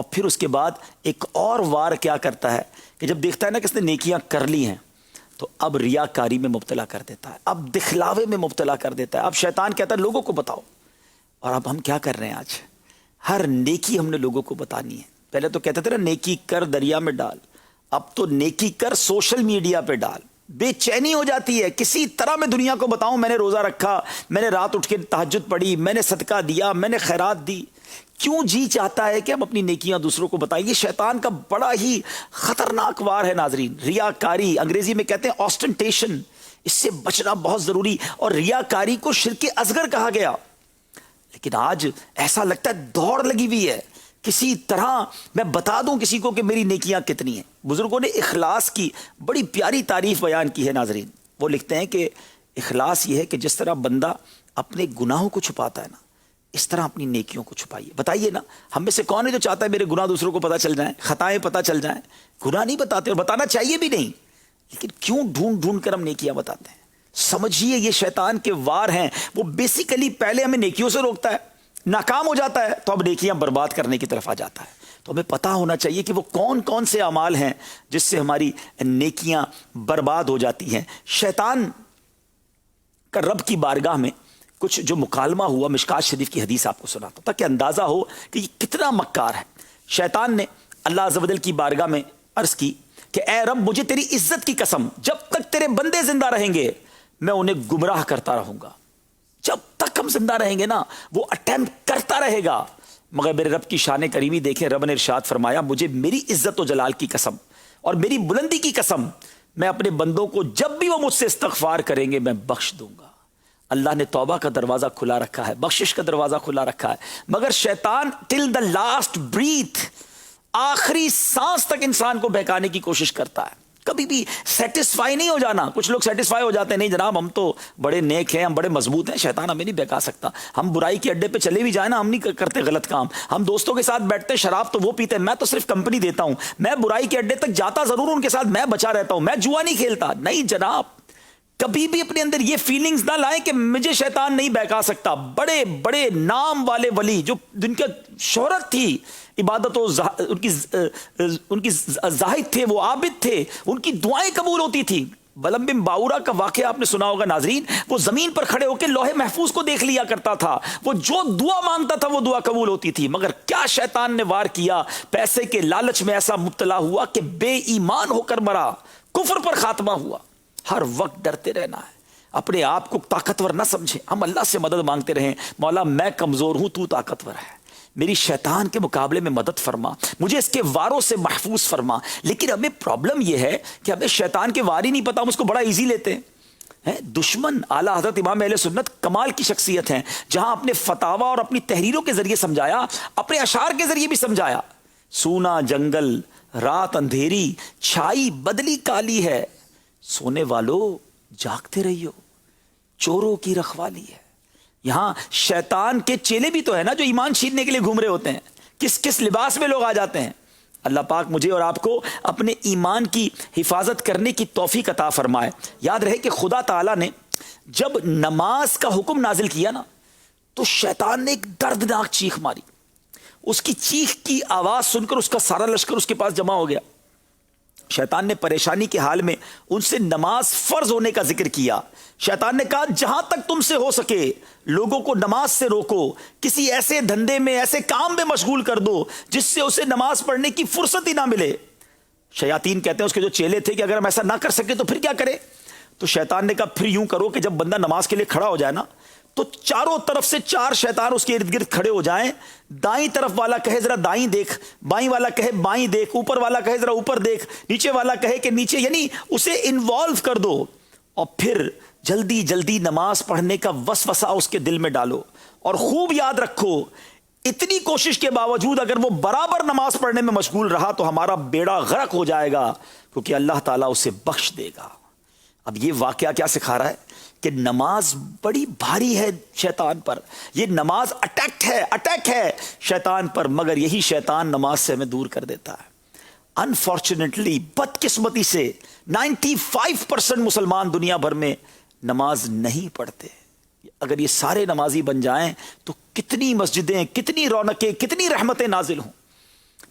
اور پھر اس کے بعد ایک اور وار کیا کرتا ہے کہ جب دیکھتا ہے نا کہ اس نے نیکیاں کر لی ہیں تو اب ریاکاری میں مبتلا کر دیتا ہے, اب دکھلاوے میں مبتلا کر دیتا ہے. اب شیطان کہتا ہے لوگوں کو بتاؤ. اور اب ہم کیا کر رہے ہیں, آج ہر نیکی ہم نے لوگوں کو بتانی ہے. پہلے تو کہتے تھے نا نیکی کر دریا میں ڈال, اب تو نیکی کر سوشل میڈیا پہ ڈال. بے چینی ہو جاتی ہے, کسی طرح میں دنیا کو بتاؤں میں نے روزہ رکھا, میں نے رات اٹھ کے تہجد پڑھی, میں نے صدقہ دیا, میں نے خیرات دی. کیوں جی چاہتا ہے کہ ہم اپنی نیکیاں دوسروں کو بتائیں؟ یہ شیطان کا بڑا ہی خطرناک وار ہے ناظرین. ریاکاری, انگریزی میں کہتے ہیں آسٹنٹیشن, اس سے بچنا بہت ضروری. اور ریاکاری کو شرک اصغر کہا گیا. لیکن آج ایسا لگتا ہے دوڑ لگی ہوئی ہے کسی طرح میں بتا دوں کسی کو کہ میری نیکیاں کتنی ہیں. بزرگوں نے اخلاص کی بڑی پیاری تعریف بیان کی ہے ناظرین. وہ لکھتے ہیں کہ اخلاص یہ ہے کہ جس طرح بندہ اپنے گناہوں کو چھپاتا ہے نا, اس طرح اپنی نیکیوں کو چھپائیے. بتائیے نا, ہم میں سے کون ہے جو چاہتا ہے میرے گناہ دوسروں کو پتہ چل جائیں, خطائیں پتہ چل جائیں؟ گناہ نہیں بتاتے, اور بتانا چاہیے بھی نہیں, لیکن کیوں ڈھونڈ ڈھونڈ کر ہم نیکیاں بتاتے ہیں؟ سمجھیے یہ شیطان کے وار ہیں. وہ بیسیکلی پہلے ہمیں نیکیوں سے روکتا ہے, ناکام ہو جاتا ہے تو اب نیکیاں برباد کرنے کی طرف آ جاتا ہے. تو ہمیں پتہ ہونا چاہیے کہ وہ کون کون سے اعمال ہیں جس سے ہماری نیکیاں برباد ہو جاتی ہیں. شیطان کا رب کی بارگاہ میں کچھ جو مکالمہ ہوا, مشکات شریف کی حدیث آپ کو سناتا ہوں تاکہ اندازہ ہو کہ یہ کتنا مکار ہے. شیطان نے اللہ عز و جل کی بارگاہ میں عرض کی کہ اے رب مجھے تیری عزت کی قسم, جب تک تیرے بندے زندہ رہیں گے میں انہیں گمراہ کرتا رہوں گا. جب تک ہم زندہ رہیں گے نا وہ اٹیمپٹ کرتا رہے گا. مگر میرے رب کی شان کریمی دیکھیں, رب نے ارشاد فرمایا مجھے میری عزت و جلال کی قسم اور میری بلندی کی قسم, میں اپنے بندوں کو جب بھی وہ مجھ سے استغفار کریں گے میں بخش دوں گا. اللہ نے توبہ کا دروازہ کھلا رکھا ہے, بخشش کا دروازہ کھلا رکھا ہے. مگر شیطان ٹل دا لاسٹ بریتھ, آخری سانس تک انسان کو بہکانے کی کوشش کرتا ہے. کبھی بھی سیٹسفائی نہیں ہو جانا. کچھ لوگ سیٹسفائی ہو جاتے ہیں, نہیں جناب ہم تو بڑے نیک ہیں, ہم بڑے مضبوط ہیں, شیطان ہمیں نہیں بہکا سکتا. ہم برائی کے اڈے پہ چلے بھی جائیں نا, ہم نہیں کرتے غلط کام. ہم دوستوں کے ساتھ بیٹھتے, شراب تو وہ پیتے, میں تو صرف کمپنی دیتا ہوں. میں برائی کے اڈے تک جاتا ضرور, ان کے ساتھ میں بچا رہتا ہوں. میں جوا نہیں کھیلتا. نہیں جناب, کبھی بھی اپنے اندر یہ فیلنگز نہ لائیں کہ مجھے شیطان نہیں بہکا سکتا. بڑے بڑے نام والے ولی جو جن کا شہرت تھی, عبادت و ان کی زاہد تھے, وہ عابد تھے, ان کی دعائیں قبول ہوتی تھی. بلم بن باورا کا واقعہ آپ نے سنا ہوگا ناظرین. وہ زمین پر کھڑے ہو کے لوح محفوظ کو دیکھ لیا کرتا تھا, وہ جو دعا مانگتا تھا وہ دعا قبول ہوتی تھی. مگر کیا شیطان نے وار کیا, پیسے کے لالچ میں ایسا مبتلا ہوا کہ بے ایمان ہو کر مرا, کفر پر خاتمہ ہوا. ہر وقت ڈرتے رہنا ہے, اپنے آپ کو طاقتور نہ سمجھیں. ہم اللہ سے مدد مانگتے رہیں, مولا میں کمزور ہوں تو طاقتور ہے, میری شیطان کے مقابلے میں مدد فرما, مجھے اس کے واروں سے محفوظ فرما. لیکن ہمیں پرابلم یہ ہے کہ ہمیں شیطان کے وار ہی نہیں پتا, ہم اس کو بڑا ایزی لیتے ہیں. دشمن اعلیٰ حضرت امام اہل سنت کمال کی شخصیت ہیں, جہاں اپنے فتاوا اور اپنی تحریروں کے ذریعے سمجھایا, اپنے اشعار کے ذریعے بھی سمجھایا. سونا جنگل رات اندھیری, چھائی بدلی کالی ہے, سونے والو جاگتے رہیو, چوروں کی رکھوالی ہے. یہاں شیطان کے چیلے بھی تو ہے نا جو ایمان چھیننے کے لیے گھوم رہے ہوتے ہیں. کس کس لباس میں لوگ آ جاتے ہیں. اللہ پاک مجھے اور آپ کو اپنے ایمان کی حفاظت کرنے کی توفیق عطا فرمائے. یاد رہے کہ خدا تعالیٰ نے جب نماز کا حکم نازل کیا نا تو شیطان نے ایک دردناک چیخ ماری. اس کی چیخ کی آواز سن کر اس کا سارا لشکر اس کے پاس جمع ہو گیا. شیطان نے پریشانی کے حال میں ان سے نماز فرض ہونے کا ذکر کیا. شیطان نے کہا جہاں تک تم سے ہو سکے لوگوں کو نماز سے روکو, کسی ایسے دھندے میں ایسے کام میں مشغول کر دو جس سے اسے نماز پڑھنے کی فرصت ہی نہ ملے. شیاطین کہتے ہیں اس کے جو چیلے تھے کہ اگر ہم ایسا نہ کر سکے تو پھر کیا کرے. تو شیطان نے کہا پھر یوں کرو کہ جب بندہ نماز کے لیے کھڑا ہو جائے نا تو چاروں طرف سے 4 شیطان اس کے ارد گرد کھڑے ہو جائیں. دائیں طرف والا کہے ذرا دائیں دیکھ, بائیں والا کہے بائیں دیکھ, اوپر والا کہے ذرا اوپر دیکھ, نیچے والا کہے کہ نیچے, یعنی اسے انوالو کر دو. اور پھر جلدی جلدی نماز پڑھنے کا وسوسہ اس کے دل میں ڈالو. اور خوب یاد رکھو اتنی کوشش کے باوجود اگر وہ برابر نماز پڑھنے میں مشغول رہا تو ہمارا بیڑا غرق ہو جائے گا, کیونکہ اللہ تعالیٰ اسے بخش دے گا. اب یہ واقعہ کیا سکھا رہا ہے کہ نماز بڑی بھاری ہے شیطان پر. یہ نماز اٹیک ہے شیطان پر, مگر یہی شیطان نماز سے ہمیں دور کر دیتا ہے. انفارچونیٹلی, بدقسمتی سے 95% مسلمان دنیا بھر میں نماز نہیں پڑھتے. اگر یہ سارے نمازی بن جائیں تو کتنی مسجدیں, کتنی رونقیں, کتنی رحمتیں نازل ہوں.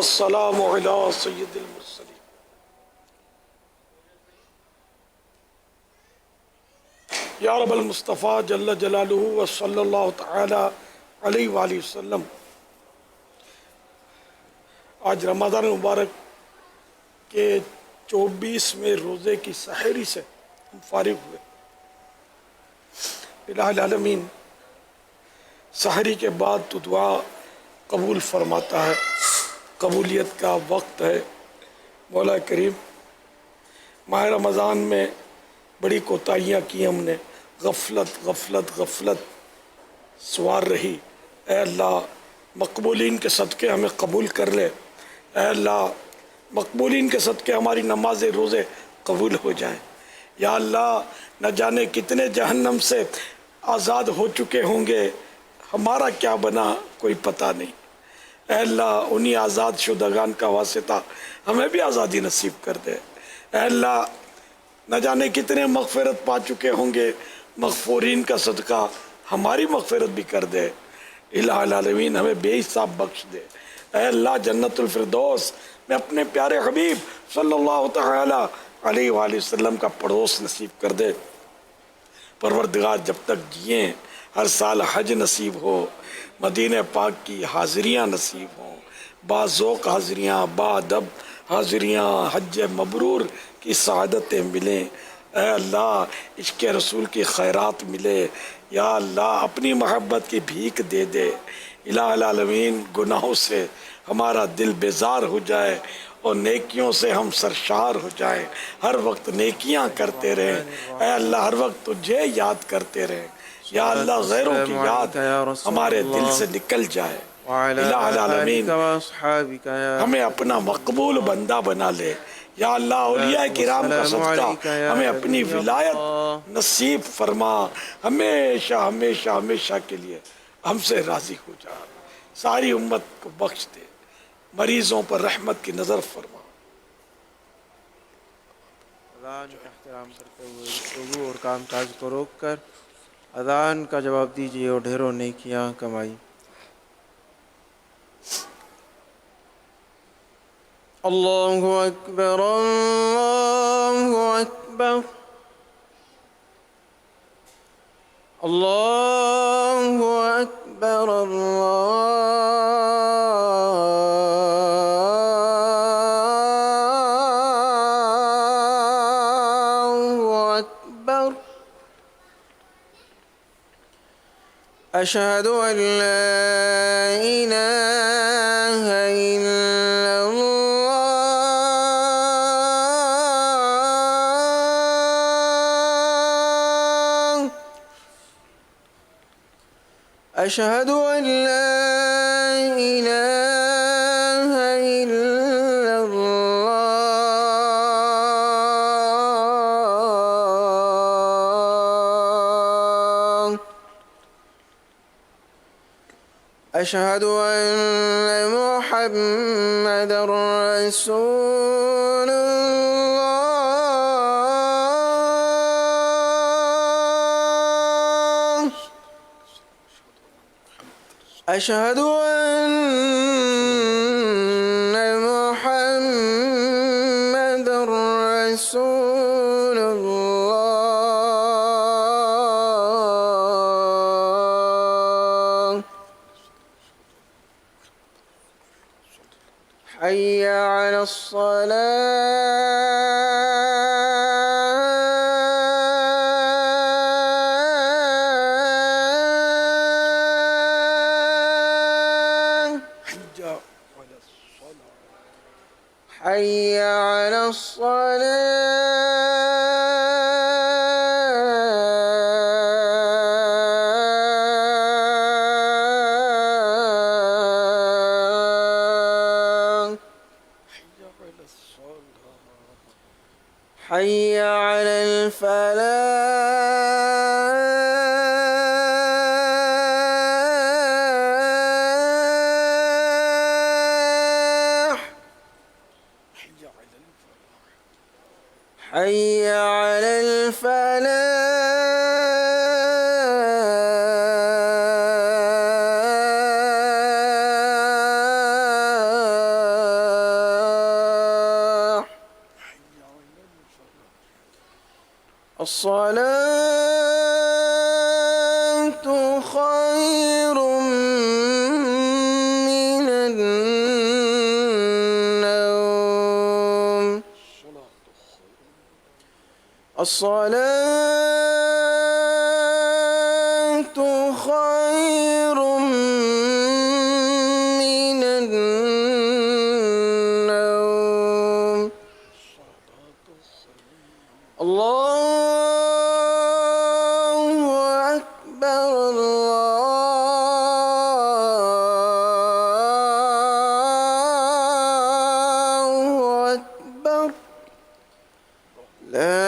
والسلام علی سید المرسلین. یا رب المصطفیٰ جل جلالہ وصلی اللہ تعالی علیہ وآلہ وسلم. آج رمضان مبارک کے 24ویں روزے کی سحری سے ہم فارغ ہوئے. الہ العالمین سحری کے بعد تو دعا قبول فرماتا ہے، قبولیت کا وقت ہے. مولا کریم ماہ رمضان میں بڑی کوتاہیاں کی ہم نے، غفلت سوار رہی. اے اللہ مقبولین کے صدقے ہمیں قبول کر لے. اے اللہ مقبولین کے صدقے ہماری نماز روزے قبول ہو جائیں. یا اللہ نہ جانے کتنے جہنم سے آزاد ہو چکے ہوں گے، ہمارا کیا بنا کوئی پتہ نہیں. اے اللہ انہی آزاد شدگان کا واسطہ ہمیں بھی آزادی نصیب کر دے. اے اللہ نہ جانے کتنے مغفرت پا چکے ہوں گے، مغفورین کا صدقہ ہماری مغفرت بھی کر دے. الہ العالمین ہمیں بے حساب بخش دے. اے اللہ جنت الفردوس میں اپنے پیارے حبیب صلی اللہ تعالی علیہ وآلہ وسلم کا پڑوس نصیب کر دے. پروردگار جب تک جئیں ہر سال حج نصیب ہو، مدینہ پاک کی حاضریاں نصیب ہوں، باذوق حاضریاں، باادب حاضریاں، حج مبرور کی سعادتیں ملیں. اے اللہ عشق رسول کی خیرات ملے. یا اللہ اپنی محبت کی بھیک دے دے. الہ العالمین گناہوں سے ہمارا دل بیزار ہو جائے اور نیکیوں سے ہم سرشار ہو جائیں. ہر وقت نیکیاں کرتے رہیں. اے اللہ ہر وقت تجھے یاد کرتے رہیں. یا اللہ غیروں کی یاد ہمارے دل سے نکل جائے. الہ العالمین ہمیں اپنا مقبول بندہ بنا لے. یا اللہ اولیاء کرام کا صدقہ ہمیں اپنی ولایت نصیب فرما. ہمیشہ ہمیشہ ہمیشہ کے لیے ہم سے راضی ہو جا. ساری امت کو بخش دے. مریضوں پر رحمت کی نظر فرما. اذان کا احترام کرتے ہوئے گفتگو اور کام کاج کو روک کر اذان کا جواب دیجیے اور ڈھیروں نیکیاں کمائی. اللہ اکبر اللہ اکبر اللہ اکبر اللہ اکبر. اشہد ان لا الہ الا اللہ. اشہد ان لا الہ الا اللہ. اشہد ان محمد رسول اللہ. اشہد ان محمد رسول اللہ. حي على الصلاة. حي على الصلاة. حي على الفلاح. حي على الفلاح. الصلاة خير من النوم. الصلاة خير من النوم. الله أكبر الله أكبر لا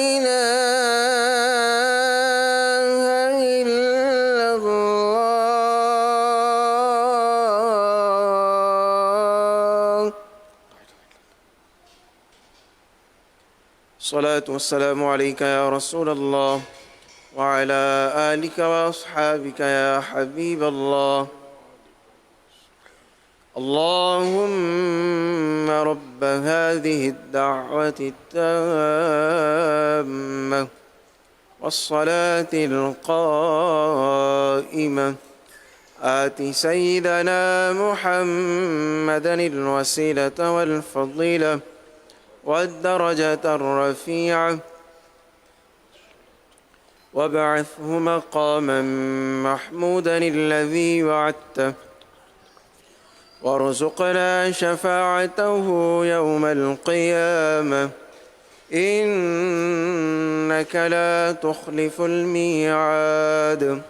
إله إلا الله. الصلاة والسلام عليك يا رسول الله وعلى آلك وأصحابك يا حبيب الله. اللهم رب هذه الدعوة التامة والصلاة القائمة آت سيدنا محمدا الوسيلة والفضيلة والدرجة الرفيعة وابعثه مقاما محمودا الذي وعدته وارزقنا شفاعته يوم القيامة إنك لا تخلف الميعاد.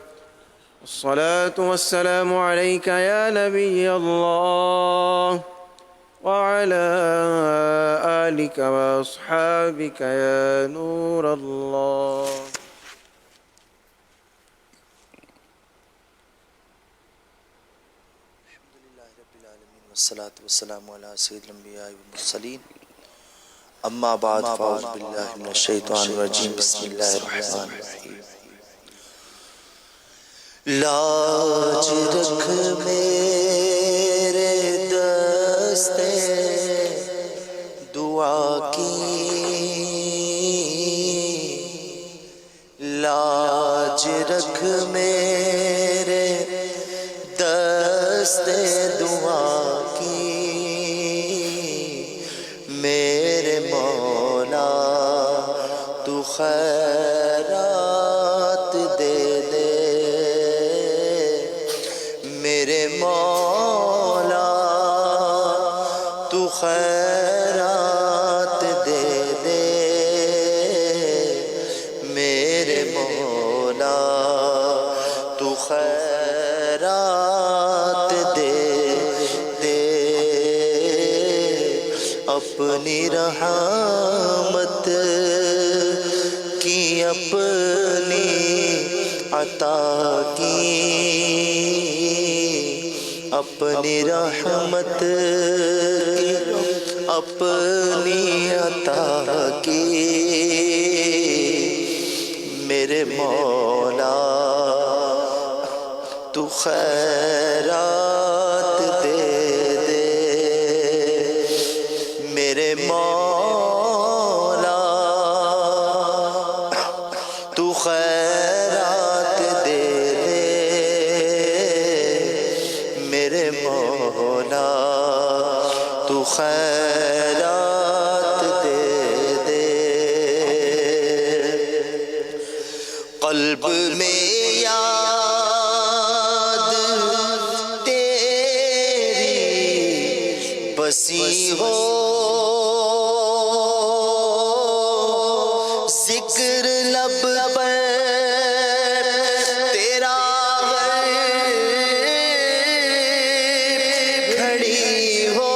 الصلاة والسلام عليك يا نبي الله وعلى آلك وأصحابك يا نور الله. والصلاة والسلام على سيد الأنبياء والمرسلين أما بعد فأعوذ بالله من الشيطان الرجيم بسم الله الرحمن الرحيم. لاج رکھ میرے دستے دعا کی، لاج رکھ میرے دستے دعا کی، میرے مولا تو خیرات دے دے، میرے مولا تو خیرات دے دے، میرے مولا تو خیرات دے دے، اپنی رحمت کی اپنی عطا کی، اپنی رحمت کی اپنی عطا کی، میرے مولا تو خیرات دے دے، میرے مولا تو خیرات دے دے، میرے مولا تو خیرات دے دے، قلب میں یاد تیری بسی ہو، ذکر لب پر تیرا کھڑی ہو،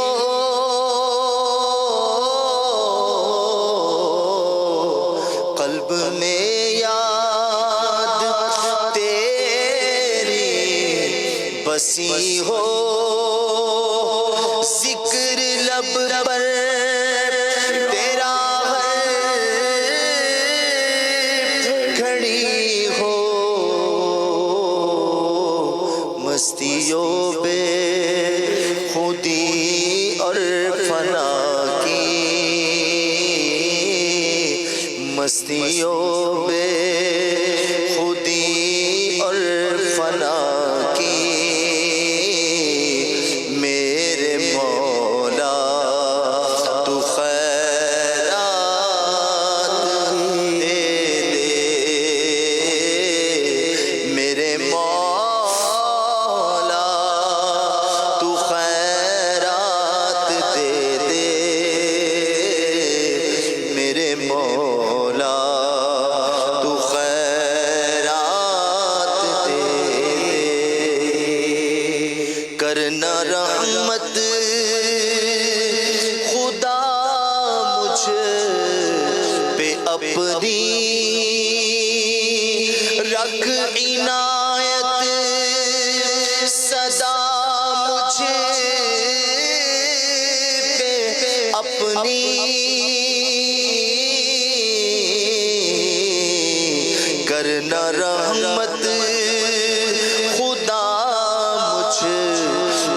قلب میں یاد تیری بسی ہو، ذکر لب پر تیرا کھڑی ہو، مستیوں بے خودی اور فنا کی، مستیوں بے خودی اور فنا کی میرے مولا تو خیرات دے دے میرے مولا تو خیرات دے دے میرے مولا تو خیرات دے دے کرنا رحمت خدا مجھ پہ اپنی رکھ عنایت صدا مجھے پہ اپنی کرنا رحمت خدا مجھ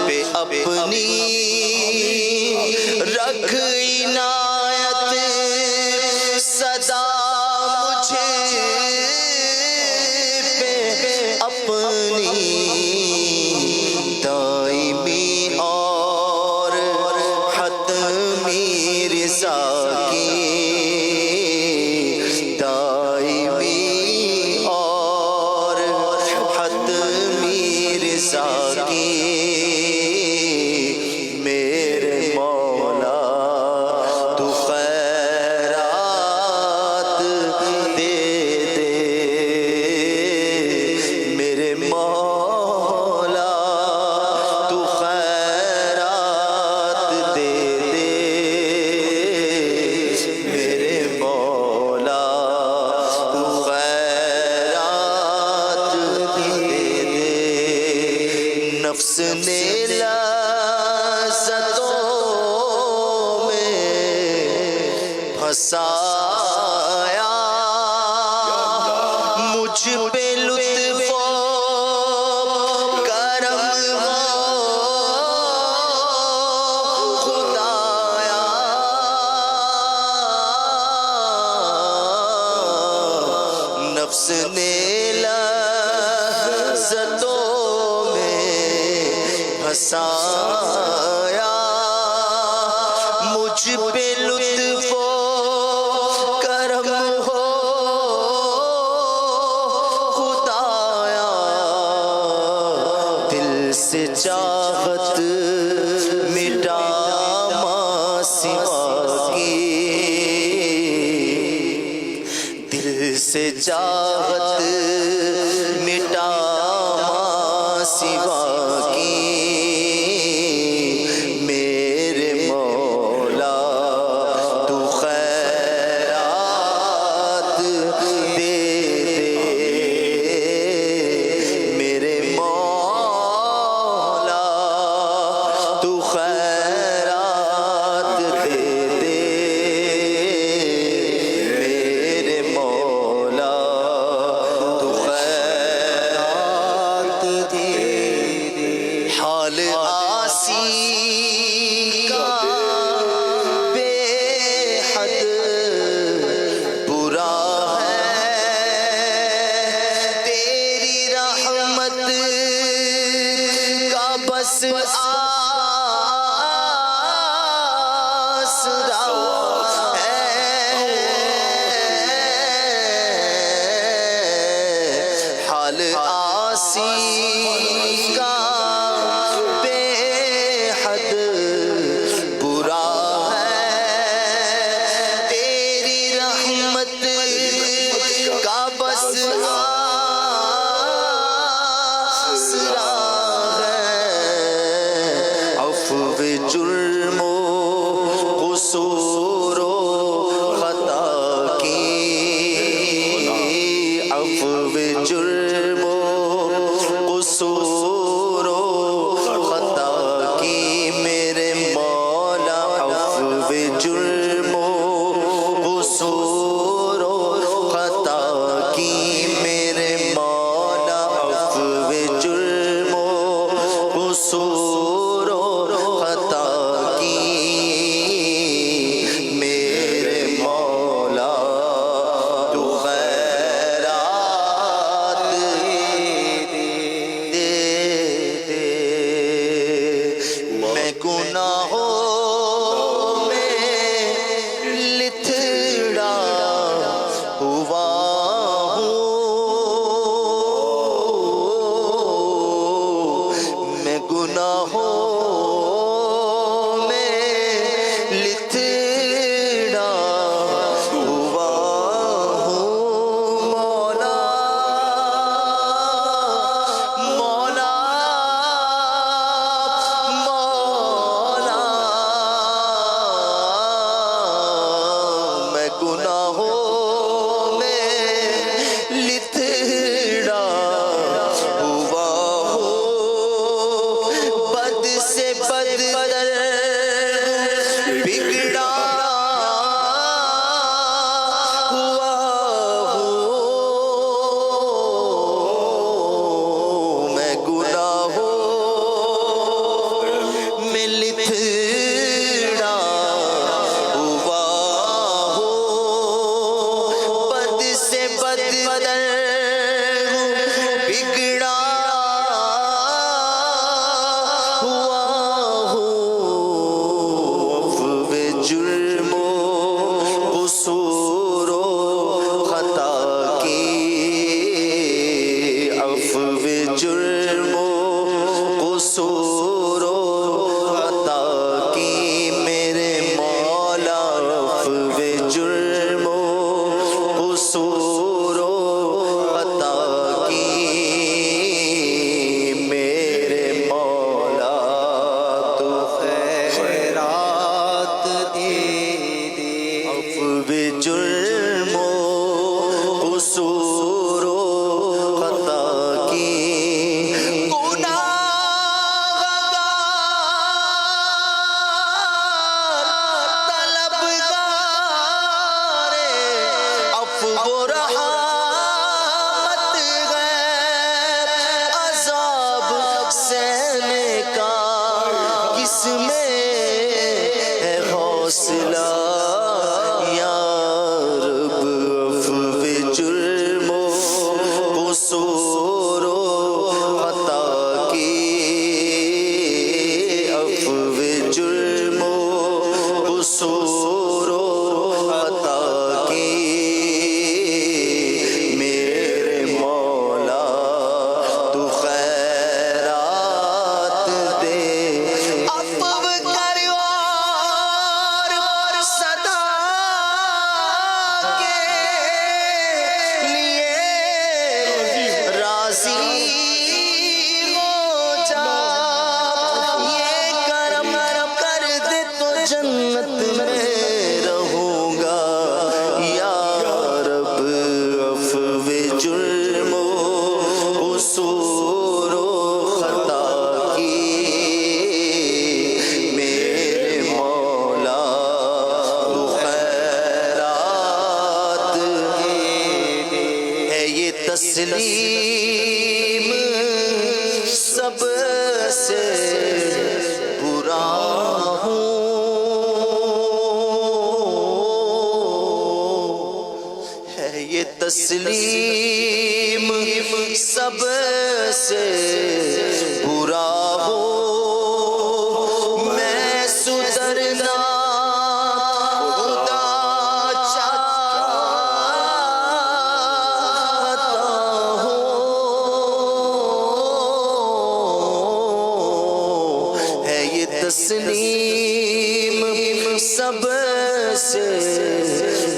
پہ اپنی رکھ عنایت صدا مجھے پہ اپنی دائمی اور حتمی رضا کی دائمی اور حتمی رضا کی میرے مولا تو خیرات دے دے میرے مولا تو خیرات دے دے میرے مولا تو خیرات دے دے نفس نے لذتوں میں پھنسایا مجھ پہ لطف و کرم ہو خدایا نفس نے لذتوں میں پھنسایا مجھ پہ لطف و کرم ہو خدایا دل سے چاہت مٹا ماں سوا کی دل سے چاہت مٹا ماں سوا کی میرے مولا تو خیرات دے دے میرے مولا تو خیرات دے دے میرے مولا تو حوصلہ یا رب عفو جرم و قصور و خطا کی عفو جرم و قصور و خطا کی میرے مولا تو خیرات دے عفو کر اور صدا کے لیے راضی ہو جا یہ کرم کر دے تو جنت میں رہوں گا یا رب عفو جرم و قصور و خطا کی میرے مولا تو خیرات ہے یہ تسلیم سب سے برا ہوں ہے یہ تسلیم سب سے برا ہوں میں سدھرنا خدا چاہتا ہوں ہے یہ تسلیم سب سے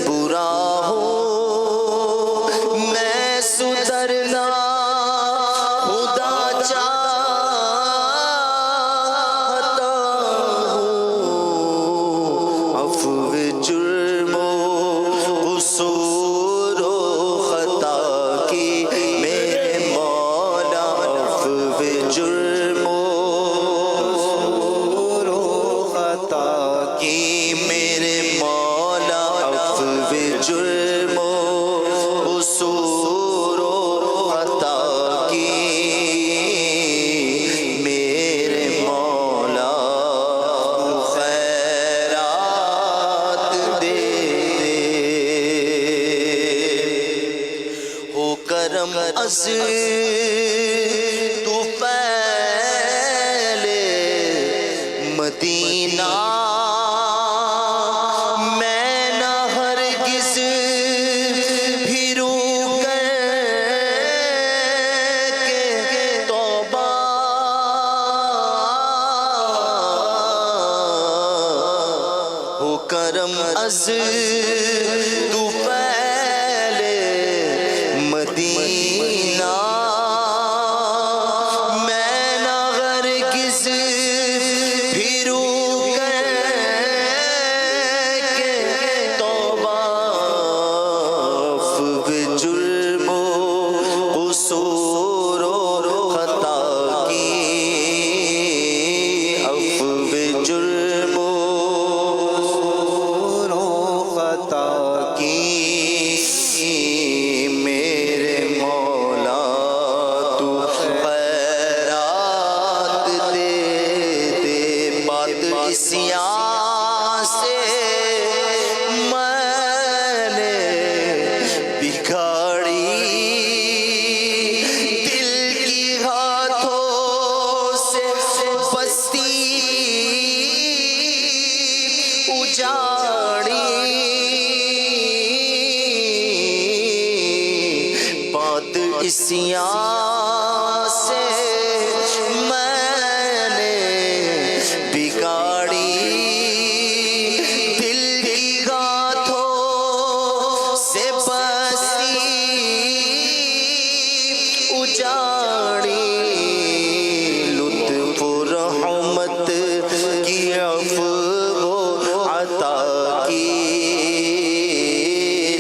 برا ہوں میں سدھرنا خدا چاہتا ہوں عفو جرم و قصور و خطا کی میرے مولا عفو جرم و قصور و خطا کی میرے مولا عفو جرم و قصور و خطا کی میرے مولا خیرات دے ہو کرم از تو پہلے مدینہ میں نہ ہرگز بھی رو کر کے توبہ ہو کرم از تو پہلے مدینہ میں نہ ہرگز بھی رو کر کے توبہ عفو جرم و قصور و خطا کی عفو جرم و قصور و خطا کی میرے مولا تو خیرات دے دے بات اسیاں سے میں نے بگاڑی دل کی ہاتھوں سے بستی اجاڑی بات اسیاں سے میں نے بگاڑی دل کی ہاتھوں سے بستی اجاڑی لطف و رحمت کی عفو و عطا کی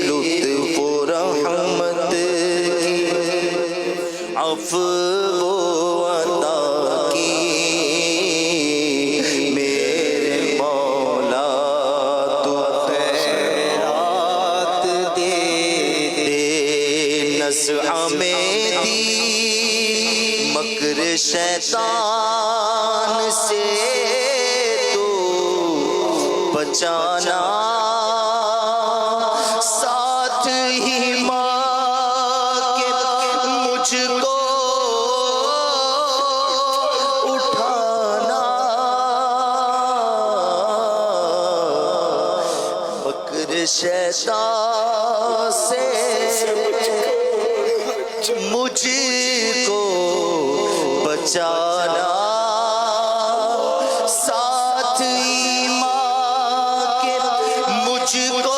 لطف و رحمت کی عفو و عطا کی میرے مولا تو خیرات دے دے نزع میں دی مکر شیطان سے تو بچانا ساتھ ہی ماں کے مجھ کو اٹھانا مکر شیطان سے مجھ کو بچانا ساتھ ایمان کے مجھ کو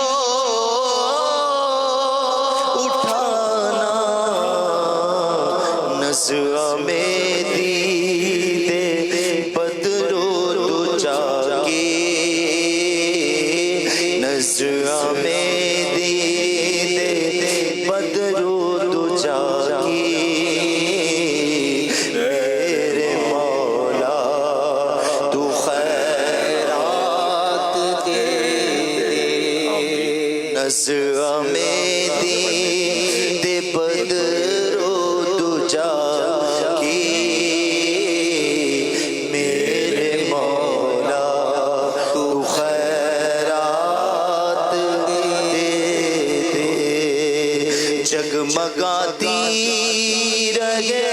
اٹھانا نظر میں دیدے بدرو دجا کے نظر میں دیدے بدرو دجا کے میرے مولا تو خیرات دے نظر میں دیدے بدرو دجا کے میرے مولا تو خیرات دے جگمگاتی رہے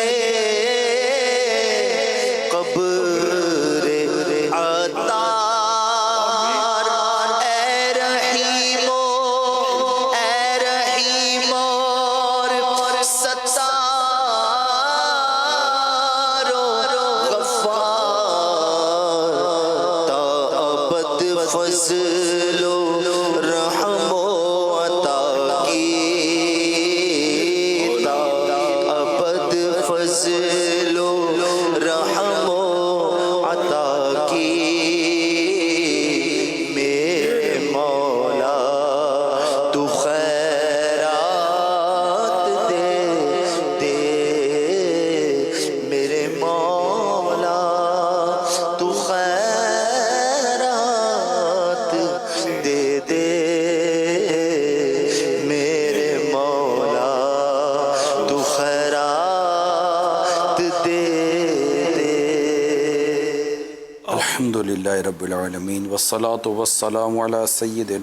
قبر عطار اے رحیم اور ستار غفار تا ابد فضل و رحم و عطا کی تا ابد فضل و رحم و عطا کی میرے مولا تو خیرات دے میرے مولا تو خیرات دے میرے مولا تو خیرات دے الحمدللہ رب العالمین والصلاة والسلام علی سید